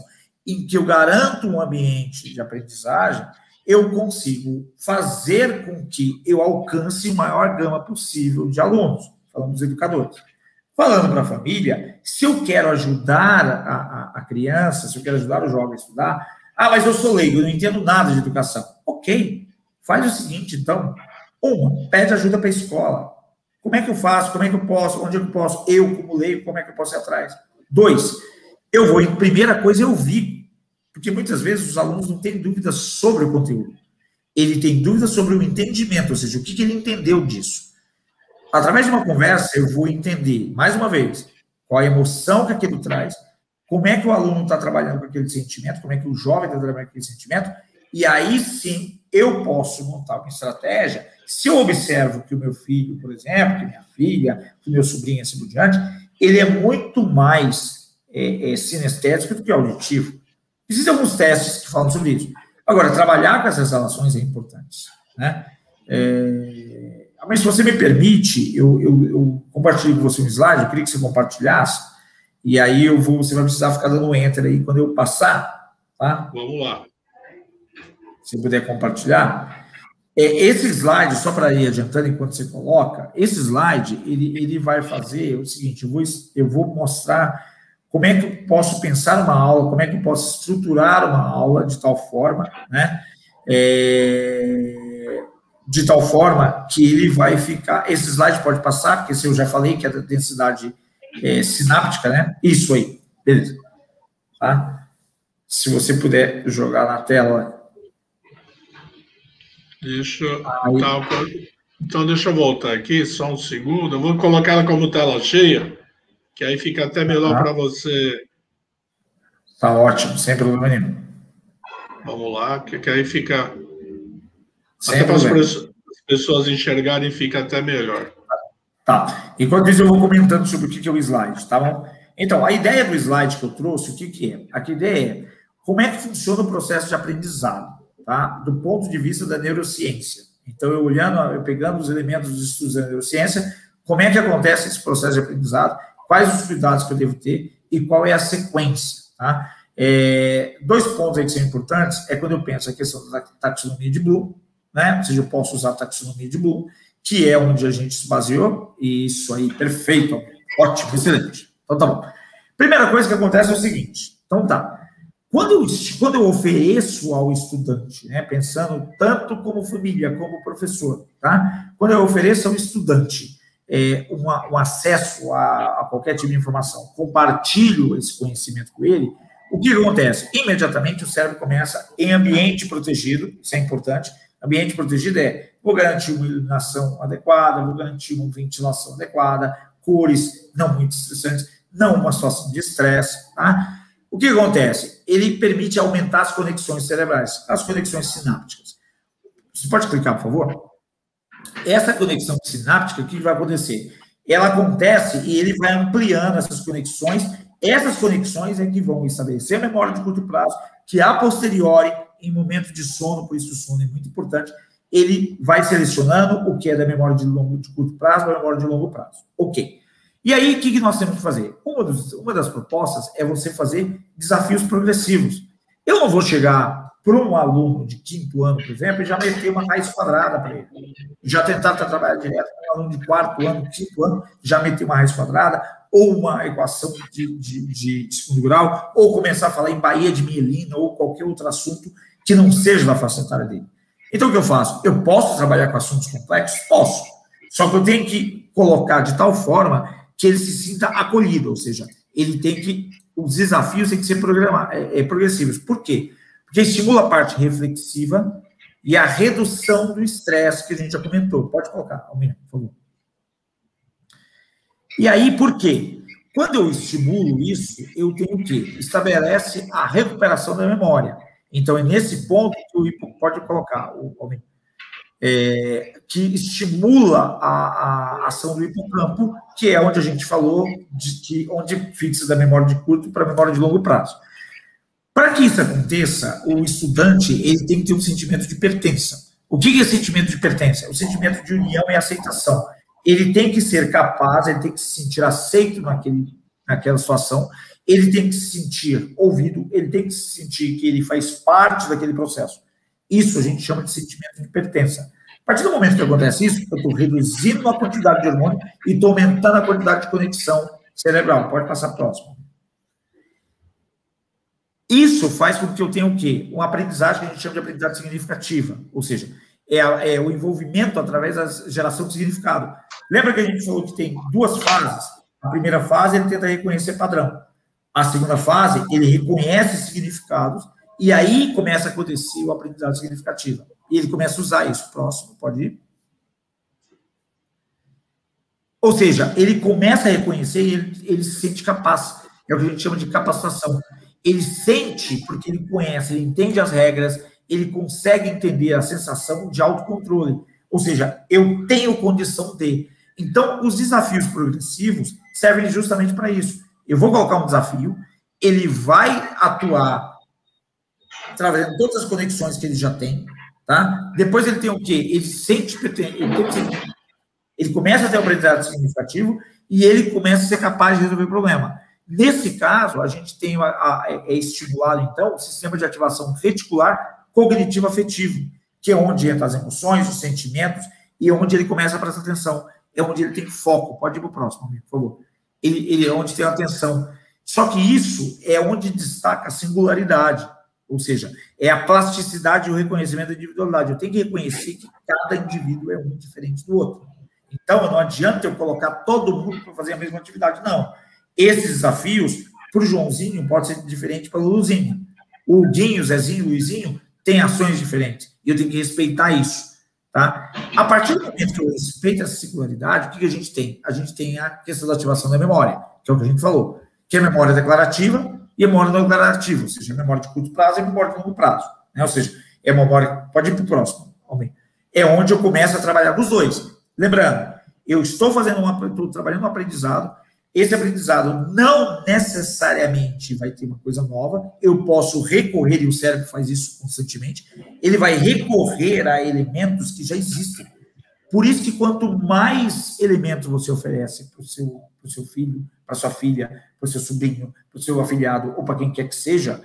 em que eu garanto um ambiente de aprendizagem, eu consigo fazer com que eu alcance a maior gama possível de alunos, falando dos educadores. Falando para a família, se eu quero ajudar a criança, se eu quero ajudar o jovem a estudar, mas eu sou leigo, eu não entendo nada de educação. Ok, faz o seguinte, então, pede ajuda para a escola. Como é que eu faço? Como é que eu posso? Onde eu posso? Eu, como leigo, como é que eu posso ir atrás? 2, eu vou, primeira coisa, eu ouvir. Porque muitas vezes os alunos não têm dúvidas sobre o conteúdo. Ele tem dúvidas sobre o entendimento, ou seja, o que ele entendeu disso. Através de uma conversa, eu vou entender, mais uma vez, qual a emoção que aquilo traz, como é que o aluno está trabalhando com aquele sentimento, como é que o jovem está trabalhando com aquele sentimento, E aí sim eu posso montar uma estratégia. Se eu observo que o meu filho, por exemplo, que minha filha, que o meu sobrinho, assim por diante, ele é muito mais sinestésico do que auditivo. Existem alguns testes que falam sobre isso. Agora, trabalhar com essas relações é importante, né? Mas se você me permite, eu compartilhei com você um slide, eu queria que você compartilhasse, e aí você vai precisar ficar dando enter aí quando eu passar, tá? Vamos lá. Se puder compartilhar. Esse slide, só para ir adiantando enquanto você coloca, esse slide, ele vai fazer o seguinte, eu vou mostrar como é que eu posso pensar uma aula, como é que eu posso estruturar uma aula de tal forma, né? De tal forma que ele vai ficar... Esse slide pode passar, porque se eu já falei que é da densidade sináptica, né? Isso aí, beleza. Tá? Se você puder jogar na tela... Então, deixa eu voltar aqui, só um segundo. Eu vou colocar ela como tela cheia, que aí fica até melhor para você. Tá ótimo, sem problema nenhum. Vamos lá, que aí fica... Sem até para problema. as pessoas enxergarem, fica até melhor. Tá. Enquanto isso, eu vou comentando sobre o que é o slide, tá bom? Então, a ideia do slide que eu trouxe, o que é? A ideia é como é que funciona o processo de aprendizado, tá? Do ponto de vista da neurociência. Então, eu pegando os elementos dos estudos da neurociência, como é que acontece esse processo de aprendizado, quais os cuidados que eu devo ter e qual é a sequência, tá? 2 pontos aí que são importantes é quando eu penso a questão da taxonomia de Bloom, né? Ou seja, eu posso usar a taxonomia de Bloom, que é onde a gente se baseou, e isso aí, perfeito, ótimo, excelente. Então, tá bom. Primeira coisa que acontece é o seguinte, então tá, quando eu ofereço ao estudante, né, pensando tanto como família, como professor, tá? Quando eu ofereço ao estudante um acesso a qualquer tipo de informação, compartilho esse conhecimento com ele, o que acontece? Imediatamente o cérebro começa em ambiente protegido, isso é importante. Ambiente protegido vou garantir uma iluminação adequada, vou garantir uma ventilação adequada, cores não muito estressantes, não uma situação de estresse, tá? O que acontece? Ele permite aumentar as conexões cerebrais, as conexões sinápticas. Você pode clicar, por favor? Essa conexão sináptica, o que vai acontecer? Ela acontece e ele vai ampliando essas conexões. Essas conexões é que vão estabelecer a memória de curto prazo, que a posteriori, em momento de sono, por isso o sono é muito importante, ele vai selecionando o que é da memória de curto prazo para a memória de longo prazo. Ok. E aí, o que nós temos que fazer? Uma das propostas é você fazer desafios progressivos. Eu não vou chegar para um aluno de 5º ano, por exemplo, e já meter uma raiz quadrada para ele. Já tentar trabalhar direto com um aluno de 4º ano, 5º ano, já meter uma raiz quadrada, ou uma equação de segundo grau, ou começar a falar em baía de mielina, ou qualquer outro assunto que não seja da faixa etária dele. Então, o que eu faço? Eu posso trabalhar com assuntos complexos? Posso. Só que eu tenho que colocar de tal forma que ele se sinta acolhido, ou seja, os desafios têm que ser progressivos. Por quê? Porque estimula a parte reflexiva e a redução do estresse que a gente já comentou. Pode colocar, Almir, por favor. E aí, por quê? Quando eu estimulo isso, eu tenho o quê? Estabelece a recuperação da memória. Então, é nesse ponto que pode colocar, Almir, que estimula a ação do hipocampo, que é onde a gente falou, onde fixa da memória de curto para a memória de longo prazo. Para que isso aconteça, o estudante ele tem que ter um sentimento de pertença. O que é sentimento de pertença? É o sentimento de união e aceitação. Ele tem que ser capaz, ele tem que se sentir aceito naquela situação, ele tem que se sentir ouvido, ele tem que se sentir que ele faz parte daquele processo. Isso a gente chama de sentimento de pertença. A partir do momento que acontece isso, eu estou reduzindo a quantidade de hormônio e estou aumentando a quantidade de conexão cerebral. Pode passar próximo. Isso faz com que eu tenha o quê? Uma aprendizagem que a gente chama de aprendizagem significativa. Ou seja, é o envolvimento através da geração de significado. Lembra que a gente falou que tem 2 fases? A primeira fase, ele tenta reconhecer padrão. A segunda fase, ele reconhece significados e aí começa a acontecer o aprendizado significativa. E ele começa a usar isso. Próximo, pode ir. Ou seja, ele começa a reconhecer e ele se sente capaz. É o que a gente chama de capacitação. Ele sente porque ele conhece, ele entende as regras, ele consegue entender a sensação de autocontrole. Ou seja, eu tenho condição de. Então, os desafios progressivos servem justamente para isso. Eu vou colocar um desafio, ele vai atuar através todas as conexões que ele já tem, tá? Depois ele tem o quê? Ele começa a ter um aprendizado significativo e ele começa a ser capaz de resolver o problema. Nesse caso, a gente tem é estimulado, então, o sistema de ativação reticular cognitivo-afetivo, que é onde entram as emoções, os sentimentos, e é onde ele começa a prestar atenção. É onde ele tem foco. Pode ir para o próximo, por favor. Ele é onde tem atenção. Só que isso é onde destaca a singularidade, ou seja, é a plasticidade e o reconhecimento da individualidade. Eu tenho que reconhecer que cada indivíduo é um diferente do outro. Então, não adianta eu colocar todo mundo para fazer a mesma atividade, não. Esses desafios, para o Joãozinho, pode ser diferente para o Luzinho. O Guinho, Zezinho, o Luizinho, têm ações diferentes. E eu tenho que respeitar isso. Tá? A partir do momento que eu respeito essa singularidade, o que a gente tem? A gente tem a questão da ativação da memória, que é o que a gente falou, que é a memória declarativa e a memória não declarativa, ou seja, a memória de curto prazo e a memória de longo prazo. Né? Ou seja, é a memória... Pode ir para o próximo. É onde eu começo a trabalhar dos dois. Lembrando, eu estou trabalhando um aprendizado. Esse aprendizado não necessariamente vai ter uma coisa nova. Eu posso recorrer, e o cérebro faz isso constantemente, ele vai recorrer a elementos que já existem. Por isso que quanto mais elementos você oferece para o seu filho, para sua filha, para o seu sobrinho, para o seu afilhado, ou para quem quer que seja,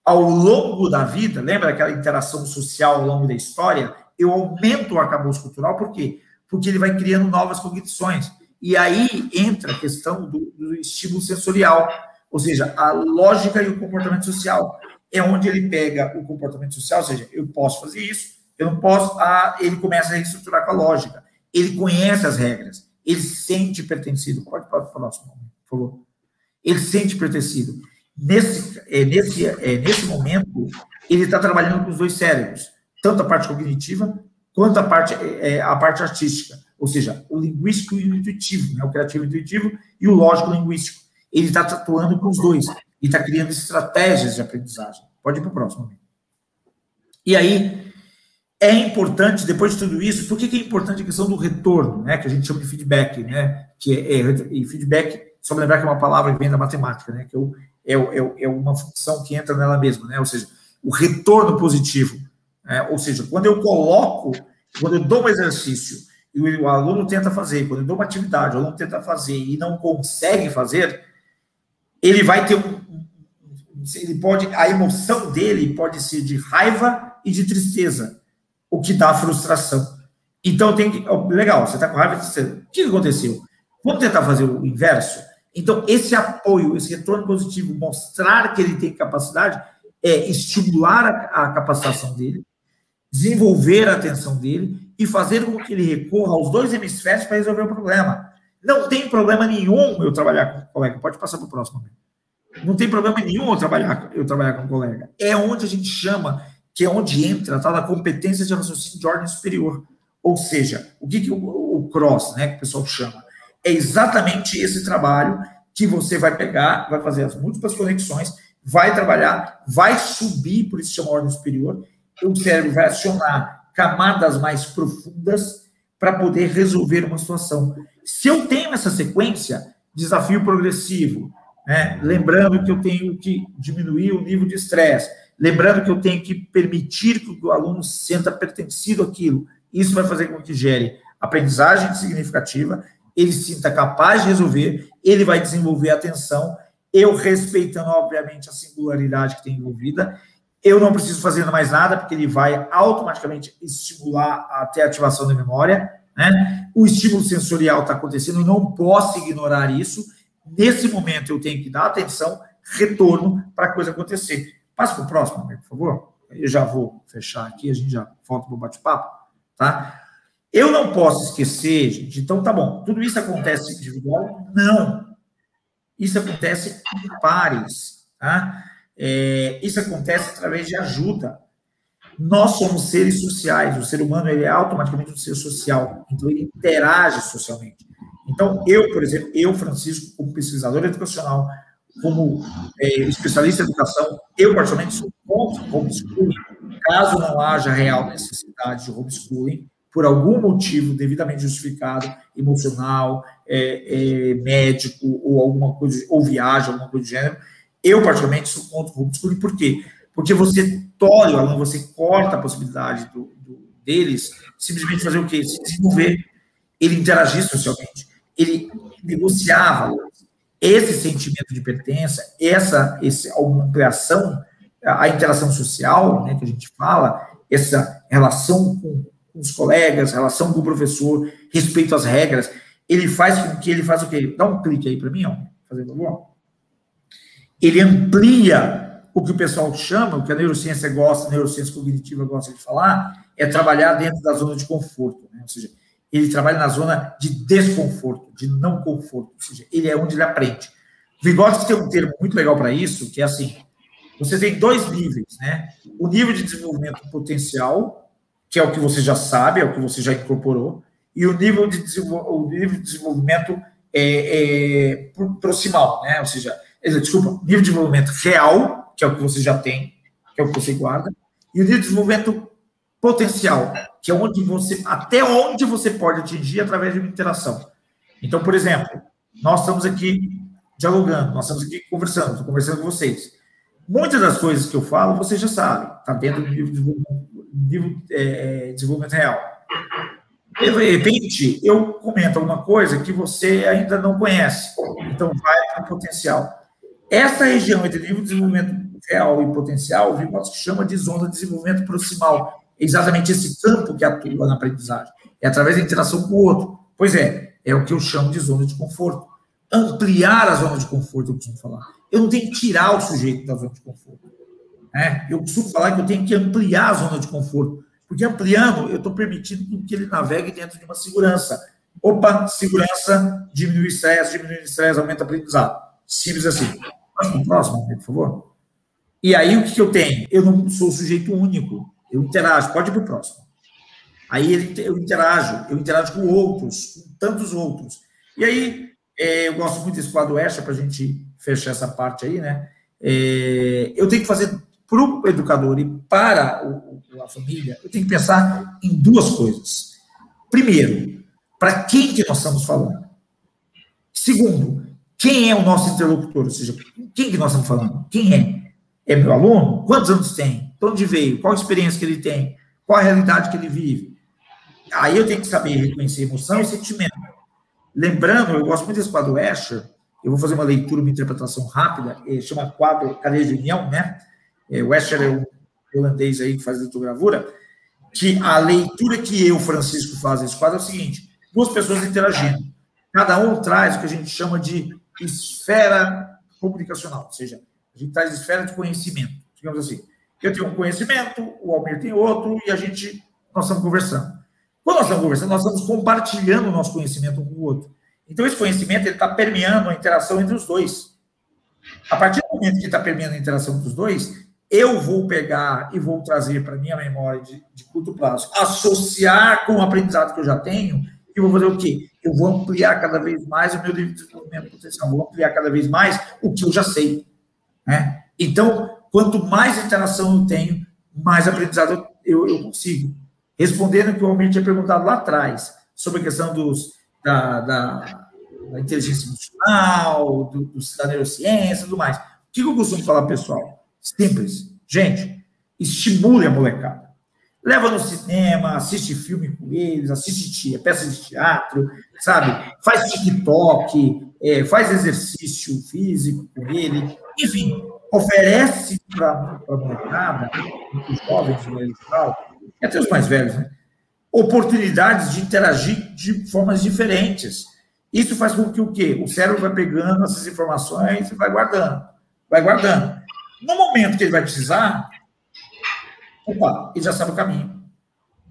ao longo da vida, lembra aquela interação social ao longo da história, eu aumento o arcabouço cultural, por quê? Porque ele vai criando novas cognições. E aí entra a questão do estímulo sensorial, ou seja, a lógica e o comportamento social. É onde ele pega o comportamento social, ou seja, eu posso fazer isso, eu não posso, ele começa a reestruturar com a lógica. Ele conhece as regras, ele se sente pertencido. Pode para o próximo, por favor. Ele se sente pertencido. Nesse momento, ele está trabalhando com os dois cérebros, tanto a parte cognitiva quanto a parte artística. Ou seja, o linguístico e o intuitivo, né? O criativo e o intuitivo e o lógico-linguístico. Ele está atuando com os dois. E está criando estratégias de aprendizagem. Pode ir para o próximo. E aí, é importante, depois de tudo isso, por que é importante a questão do retorno, né? Que a gente chama de feedback, né? E feedback, só lembrar que é uma palavra que vem da matemática, né? Que é uma função que entra nela mesma, né? Ou seja, o retorno positivo. Né? Ou seja, quando eu dou um exercício e o aluno tenta fazer, quando eu dou uma atividade, o aluno tenta fazer e não consegue fazer, ele vai ter a emoção dele pode ser de raiva e de tristeza, o que dá frustração. Então, legal, você está com raiva e tristeza. O que aconteceu? Vamos tentar fazer o inverso? Então, esse apoio, esse retorno positivo, mostrar que ele tem capacidade, é estimular a capacitação dele, desenvolver a atenção dele e fazer com que ele recorra aos dois hemisférios para resolver o problema. Não tem problema nenhum eu trabalhar com o colega. Pode passar para o próximo. Não tem problema nenhum eu trabalhar com o colega. É onde a gente chama, que é onde entra a tal da competência de raciocínio de ordem superior. Ou seja, o que o CROSS, né, que o pessoal chama, é exatamente esse trabalho que você vai pegar, vai fazer as múltiplas conexões, vai trabalhar, vai subir, por isso chama ordem superior, o cérebro vai acionar camadas mais profundas para poder resolver uma situação. Se eu tenho essa sequência, desafio progressivo, né? Lembrando que eu tenho que diminuir o nível de estresse, lembrando que eu tenho que permitir que o aluno se sinta pertencido àquilo, isso vai fazer com que gere aprendizagem significativa, ele se sinta capaz de resolver, ele vai desenvolver atenção, eu respeitando, obviamente, a singularidade que tem envolvida. Eu não preciso fazer mais nada, porque ele vai automaticamente estimular até a ativação da memória, né? O estímulo sensorial está acontecendo, eu não posso ignorar isso. Nesse momento, eu tenho que dar atenção, retorno, para a coisa acontecer. Passa para o próximo, amigo, por favor. Eu já vou fechar aqui, a gente já volta para o bate-papo, tá? Eu não posso esquecer, gente, então tá bom, tudo isso acontece individual? Não. Isso acontece em pares, tá? Isso acontece através de ajuda. Nós somos seres sociais, o ser humano ele é automaticamente um ser social, então ele interage socialmente. Então, por exemplo, Francisco, como pesquisador educacional, como especialista em educação, eu particularmente sou contra o homeschooling, caso não haja real necessidade de homeschooling, por algum motivo devidamente justificado, emocional, médico, ou alguma coisa, ou viagem, alguma coisa do gênero, eu, particularmente, sou contra o homeschooling. Por quê? Porque você tolhe o aluno, você corta a possibilidade deles simplesmente fazer o quê? Se desenvolver, ele interagir socialmente, ele negociar valores. Esse sentimento de pertença, essa ampliação, a interação social, né, que a gente fala, essa relação com os colegas, relação com o professor, respeito às regras, ele faz com que ele faça o quê? Dá um clique aí para mim, ó, fazer favor. Ele amplia o que o pessoal chama, o que a neurociência gosta, a neurociência cognitiva gosta de falar, é trabalhar dentro da zona de conforto, né? Ou seja, ele trabalha na zona de desconforto, de não conforto, ou seja, ele é onde ele aprende. O Vygotsky tem um termo muito legal para isso, que é assim, você tem 2 níveis, né? O nível de desenvolvimento potencial, que é o que você já sabe, é o que você já incorporou, e o nível de desenvolvimento proximal, né? Ou seja, nível de desenvolvimento real, que é o que você já tem, que é o que você guarda, e o nível de desenvolvimento potencial, que é até onde você pode atingir através de uma interação. Então, por exemplo, nós estamos aqui dialogando, nós estamos aqui conversando, estou conversando com vocês. Muitas das coisas que eu falo, vocês já sabem, está dentro do nível de desenvolvimento real. De repente, eu comento alguma coisa que você ainda não conhece, então vai para o potencial. Essa região entre nível de desenvolvimento real e potencial, o Vygotsky chama de zona de desenvolvimento proximal. É exatamente esse campo que atua na aprendizagem. É através da interação com o outro. Pois é o que eu chamo de zona de conforto. Ampliar a zona de conforto, eu costumo falar. Eu não tenho que tirar o sujeito da zona de conforto. Né? Eu costumo falar que eu tenho que ampliar a zona de conforto. Porque ampliando, eu estou permitindo que ele navegue dentro de uma segurança. Opa, segurança, diminui o estresse, aumenta o aprendizado. Simples assim. Próximo, por favor. E aí, o que eu tenho? Eu não sou sujeito único. Eu interajo. Pode ir para o próximo. Aí eu interajo com outros, com tantos outros. E aí, eu gosto muito desse quadro Escher, para a gente fechar essa parte aí, né? Eu tenho que fazer para o educador e para a família, eu tenho que pensar em 2 coisas. Primeiro, para quem que nós estamos falando? Segundo, quem é o nosso interlocutor? Ou seja, quem que nós estamos falando? Quem é? É meu aluno? Quantos anos tem? De onde veio? Qual a experiência que ele tem? Qual a realidade que ele vive? Aí eu tenho que saber reconhecer emoção e sentimento. Lembrando, eu gosto muito desse quadro Escher, eu vou fazer uma leitura, uma interpretação rápida, chama quadro Cadeia de União, né? O Escher é um holandês aí que faz litogravura, que a leitura que eu, Francisco, faz nesse quadro é o seguinte: 2 pessoas interagindo. Cada um traz o que a gente chama de esfera comunicacional, ou seja, a gente traz esfera de conhecimento, digamos assim. Eu tenho um conhecimento, o Almir tem outro, e nós estamos conversando. Quando nós estamos conversando, nós estamos compartilhando o nosso conhecimento um com o outro. Então, esse conhecimento está permeando a interação entre os 2. A partir do momento que está permeando a interação entre os 2, eu vou pegar e vou trazer para a minha memória de curto prazo, associar com o aprendizado que eu já tenho, e vou fazer o quê? Eu vou ampliar cada vez mais o meu nível de desenvolvimento potencial, vou ampliar cada vez mais o que eu já sei. Né? Então, quanto mais interação eu tenho, mais aprendizado eu consigo. Respondendo o que o Almir tinha perguntado lá atrás, sobre a questão da inteligência emocional, da neurociência e tudo mais. O que eu costumo falar, pessoal? Simples. Gente, estimule a molecada. Leva no cinema, assiste filme com eles, assiste peça de teatro, sabe? Faz TikTok, faz exercício físico com ele. Enfim, oferece para a molecada, os jovens, no geral, e até os mais velhos, né? Oportunidades de interagir de formas diferentes. Isso faz com que o quê? O cérebro vai pegando essas informações e vai guardando. Vai guardando. No momento que ele vai precisar, ele já sabe o caminho.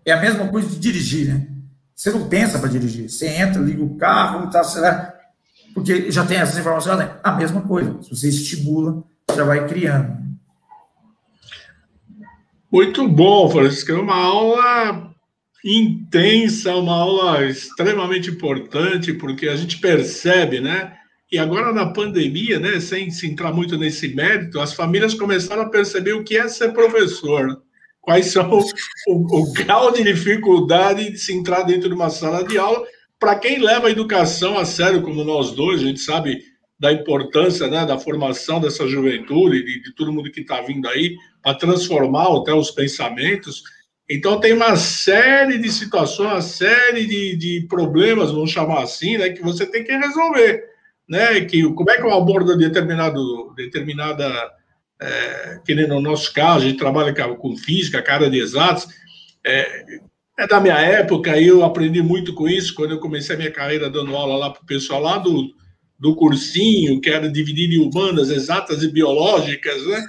É a mesma coisa de dirigir, né? Você não pensa para dirigir. Você entra, liga o carro, porque já tem essas informações. Né? A mesma coisa. Se você estimula, já vai criando. Muito bom, Francisco. É uma aula intensa, uma aula extremamente importante, porque a gente percebe, né? E agora na pandemia, né, sem se entrar muito nesse mérito, as famílias começaram a perceber o que é ser professor. quais são o grau de dificuldade de se entrar dentro de uma sala de aula. Para quem leva a educação a sério, como nós dois, a gente sabe da importância, né, da formação dessa juventude, de todo mundo que está vindo aí, para transformar até os pensamentos. Então, tem uma série de situações, uma série de problemas, vamos chamar assim, né, que você tem que resolver. Né, como é que eu abordo determinada, que nem no nosso caso, a gente trabalha com física, cara de exatos, é da minha época, e eu aprendi muito com isso, quando eu comecei a minha carreira dando aula lá para o pessoal lá do cursinho, que era dividido em humanas, exatas e biológicas, né?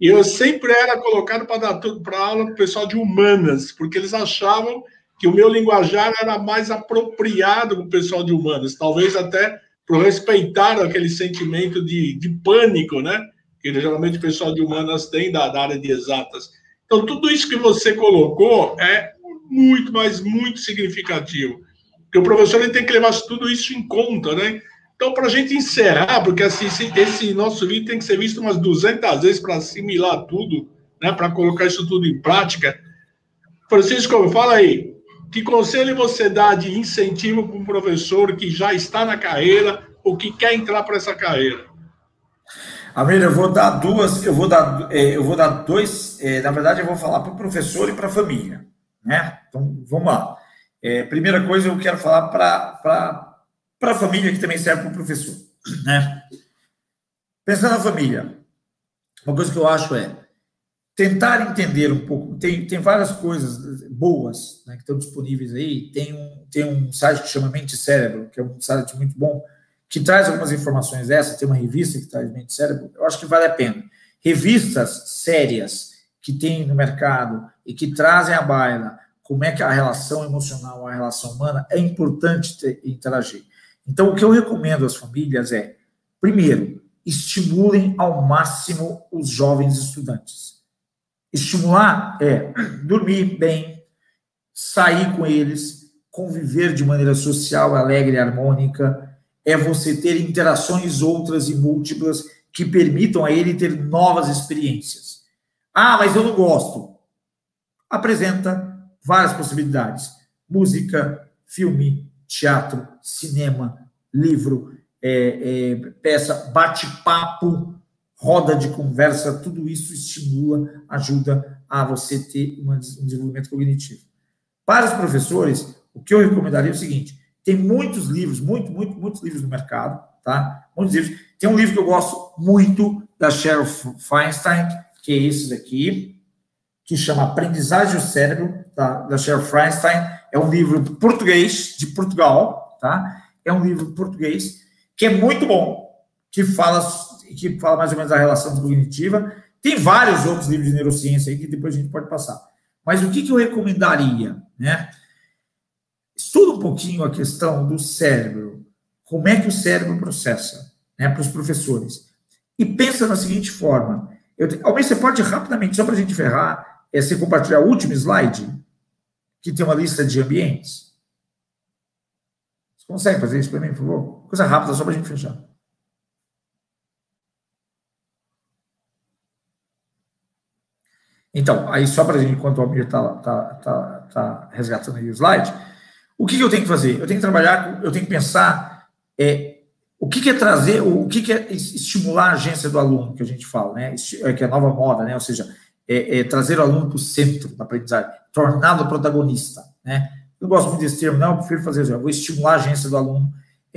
E eu sempre era colocado para dar para aula para o pessoal de humanas, porque eles achavam que o meu linguajar era mais apropriado para o pessoal de humanas, talvez até por respeitar aquele sentimento de pânico, né? Que geralmente o pessoal de humanas tem da área de exatas. Então, tudo isso que você colocou é muito, mas muito significativo. Porque o professor ele tem que levar tudo isso em conta, né? Então, para a gente encerrar, porque assim, esse nosso vídeo tem que ser visto umas 200 vezes para assimilar tudo, né? Para colocar isso tudo em prática. Francisco, fala aí, que conselho você dá de incentivo para um professor que já está na carreira ou que quer entrar para essa carreira? Amir, eu vou dar dois, na verdade eu vou falar para o professor e para a família, né? Então, vamos lá. Primeira coisa, eu quero falar para a família, que também serve para o professor, né? Pensando na família, uma coisa que eu acho tentar entender um pouco, tem várias coisas boas, né, que estão disponíveis aí, tem um site que chama Mente e Cérebro, que é um site muito bom, que traz algumas informações dessas, tem uma revista que traz Mente e Cérebro, eu acho que vale a pena. Revistas sérias que tem no mercado e que trazem à baila como é que a relação emocional, a relação humana, é importante interagir. Então, o que eu recomendo às famílias primeiro, estimulem ao máximo os jovens estudantes. Estimular dormir bem, sair com eles, conviver de maneira social, alegre e harmônica, você ter interações outras e múltiplas que permitam a ele ter novas experiências. Ah, mas eu não gosto. Apresenta várias possibilidades. Música, filme, teatro, cinema, livro, peça, bate-papo, roda de conversa, tudo isso estimula, ajuda a você ter um desenvolvimento cognitivo. Para os professores, o que eu recomendaria é o seguinte, tem muitos livros, muitos livros no mercado, tá? Muitos livros. Tem um livro que eu gosto muito, da Sheryl Feinstein, que é esse daqui, que chama Aprendizagem do Cérebro, tá? Da Sheryl Feinstein. É um livro português, de Portugal, tá? É um livro português, que é muito bom, que fala mais ou menos da relação cognitiva. Tem vários outros livros de neurociência aí que depois a gente pode passar. Mas o que eu recomendaria, né? Estuda um pouquinho a questão do cérebro, como é que o cérebro processa, né, para os professores. E pensa da seguinte forma, Almeida, você pode rapidamente, só para a gente ferrar, você compartilhar o último slide, que tem uma lista de ambientes? Você consegue fazer isso para mim, por favor? Coisa rápida, só para a gente fechar. Então, aí só para a gente, enquanto o Almir está resgatando aí o slide, o que eu tenho que fazer? Eu tenho que trabalhar, eu tenho que pensar o que é trazer, o que é estimular a agência do aluno, que a gente fala, né? Que é a nova moda, né? Ou seja, trazer o aluno para o centro da aprendizagem, torná-lo protagonista, né? Eu gosto muito desse termo, não, eu prefiro fazer isso, eu vou estimular a agência do aluno,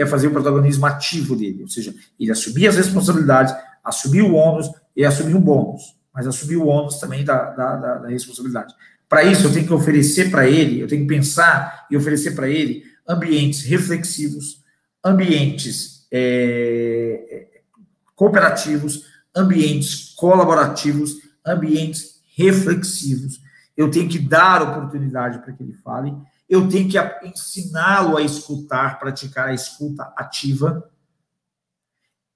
fazer o protagonismo ativo dele, ou seja, ele assumir as responsabilidades, assumir o ônus e assumir o bônus, mas assumir o ônus também da responsabilidade. Para isso, eu tenho que oferecer para ele, eu tenho que pensar e oferecer para ele ambientes reflexivos, ambientes cooperativos, ambientes colaborativos, ambientes reflexivos. Eu tenho que dar oportunidade para que ele fale, eu tenho que ensiná-lo a escutar, praticar a escuta ativa,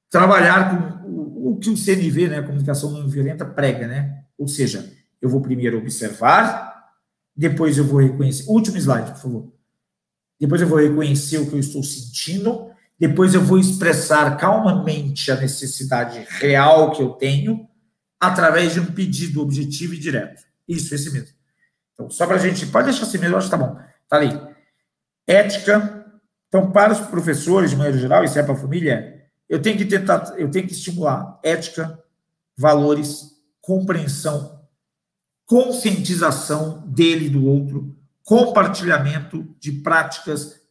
trabalhar com o que o CNV, né, a comunicação não violenta, prega, né? Ou seja, eu vou primeiro observar, depois eu vou reconhecer. Último slide, por favor. Depois eu vou reconhecer o que eu estou sentindo, depois eu vou expressar calmamente a necessidade real que eu tenho, através de um pedido objetivo e direto. Isso, esse mesmo. Então, só para a gente... Pode deixar assim mesmo, eu acho que tá bom. Tá ali. Ética. Então, para os professores, de maneira geral, isso é para a família, eu tenho que estimular ética, valores, compreensão, conscientização dele e do outro, compartilhamento de práticas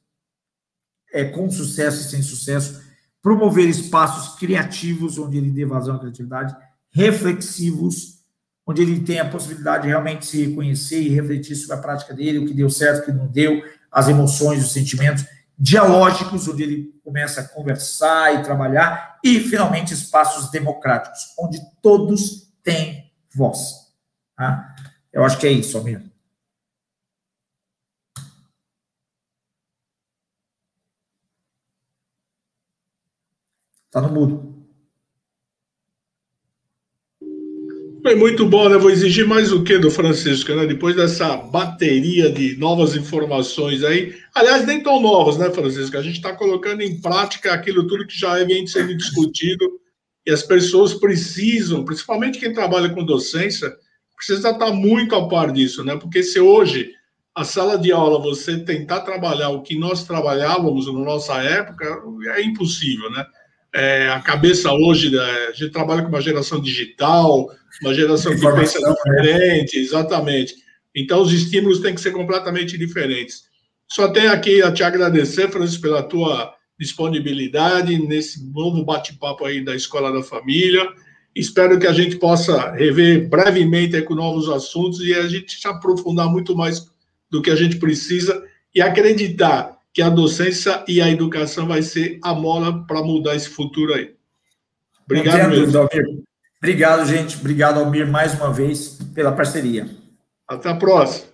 com sucesso e sem sucesso, promover espaços criativos, onde ele dê vazão à criatividade, reflexivos, onde ele tem a possibilidade de realmente se reconhecer e refletir sobre a prática dele, o que deu certo, o que não deu, as emoções, os sentimentos, dialógicos, onde ele começa a conversar e trabalhar, e, finalmente, espaços democráticos, onde todos têm voz. Tá? Eu acho que é isso, Almir. Está no mudo. Foi muito bom, né? Vou exigir mais o que do Francisco, né? Depois dessa bateria de novas informações aí. Aliás, nem tão novas, né, Francisco? A gente está colocando em prática aquilo tudo que já vem sendo discutido e as pessoas precisam, principalmente quem trabalha com docência, precisa estar muito a par disso, né? Porque se hoje a sala de aula você tentar trabalhar o que nós trabalhávamos na nossa época, é impossível, né? A cabeça hoje, a gente trabalha com uma geração digital, uma geração que pensa diferente, exatamente. Então, os estímulos têm que ser completamente diferentes. Só tenho aqui a te agradecer, Francisco, pela tua disponibilidade nesse novo bate-papo aí da Escola da Família. Espero que a gente possa rever brevemente aí com novos assuntos e a gente se aprofundar muito mais do que a gente precisa e acreditar que a docência e a educação vai ser a mola para mudar esse futuro aí. Obrigado mesmo. Almir. Obrigado, gente. Obrigado, Almir, mais uma vez, pela parceria. Até a próxima.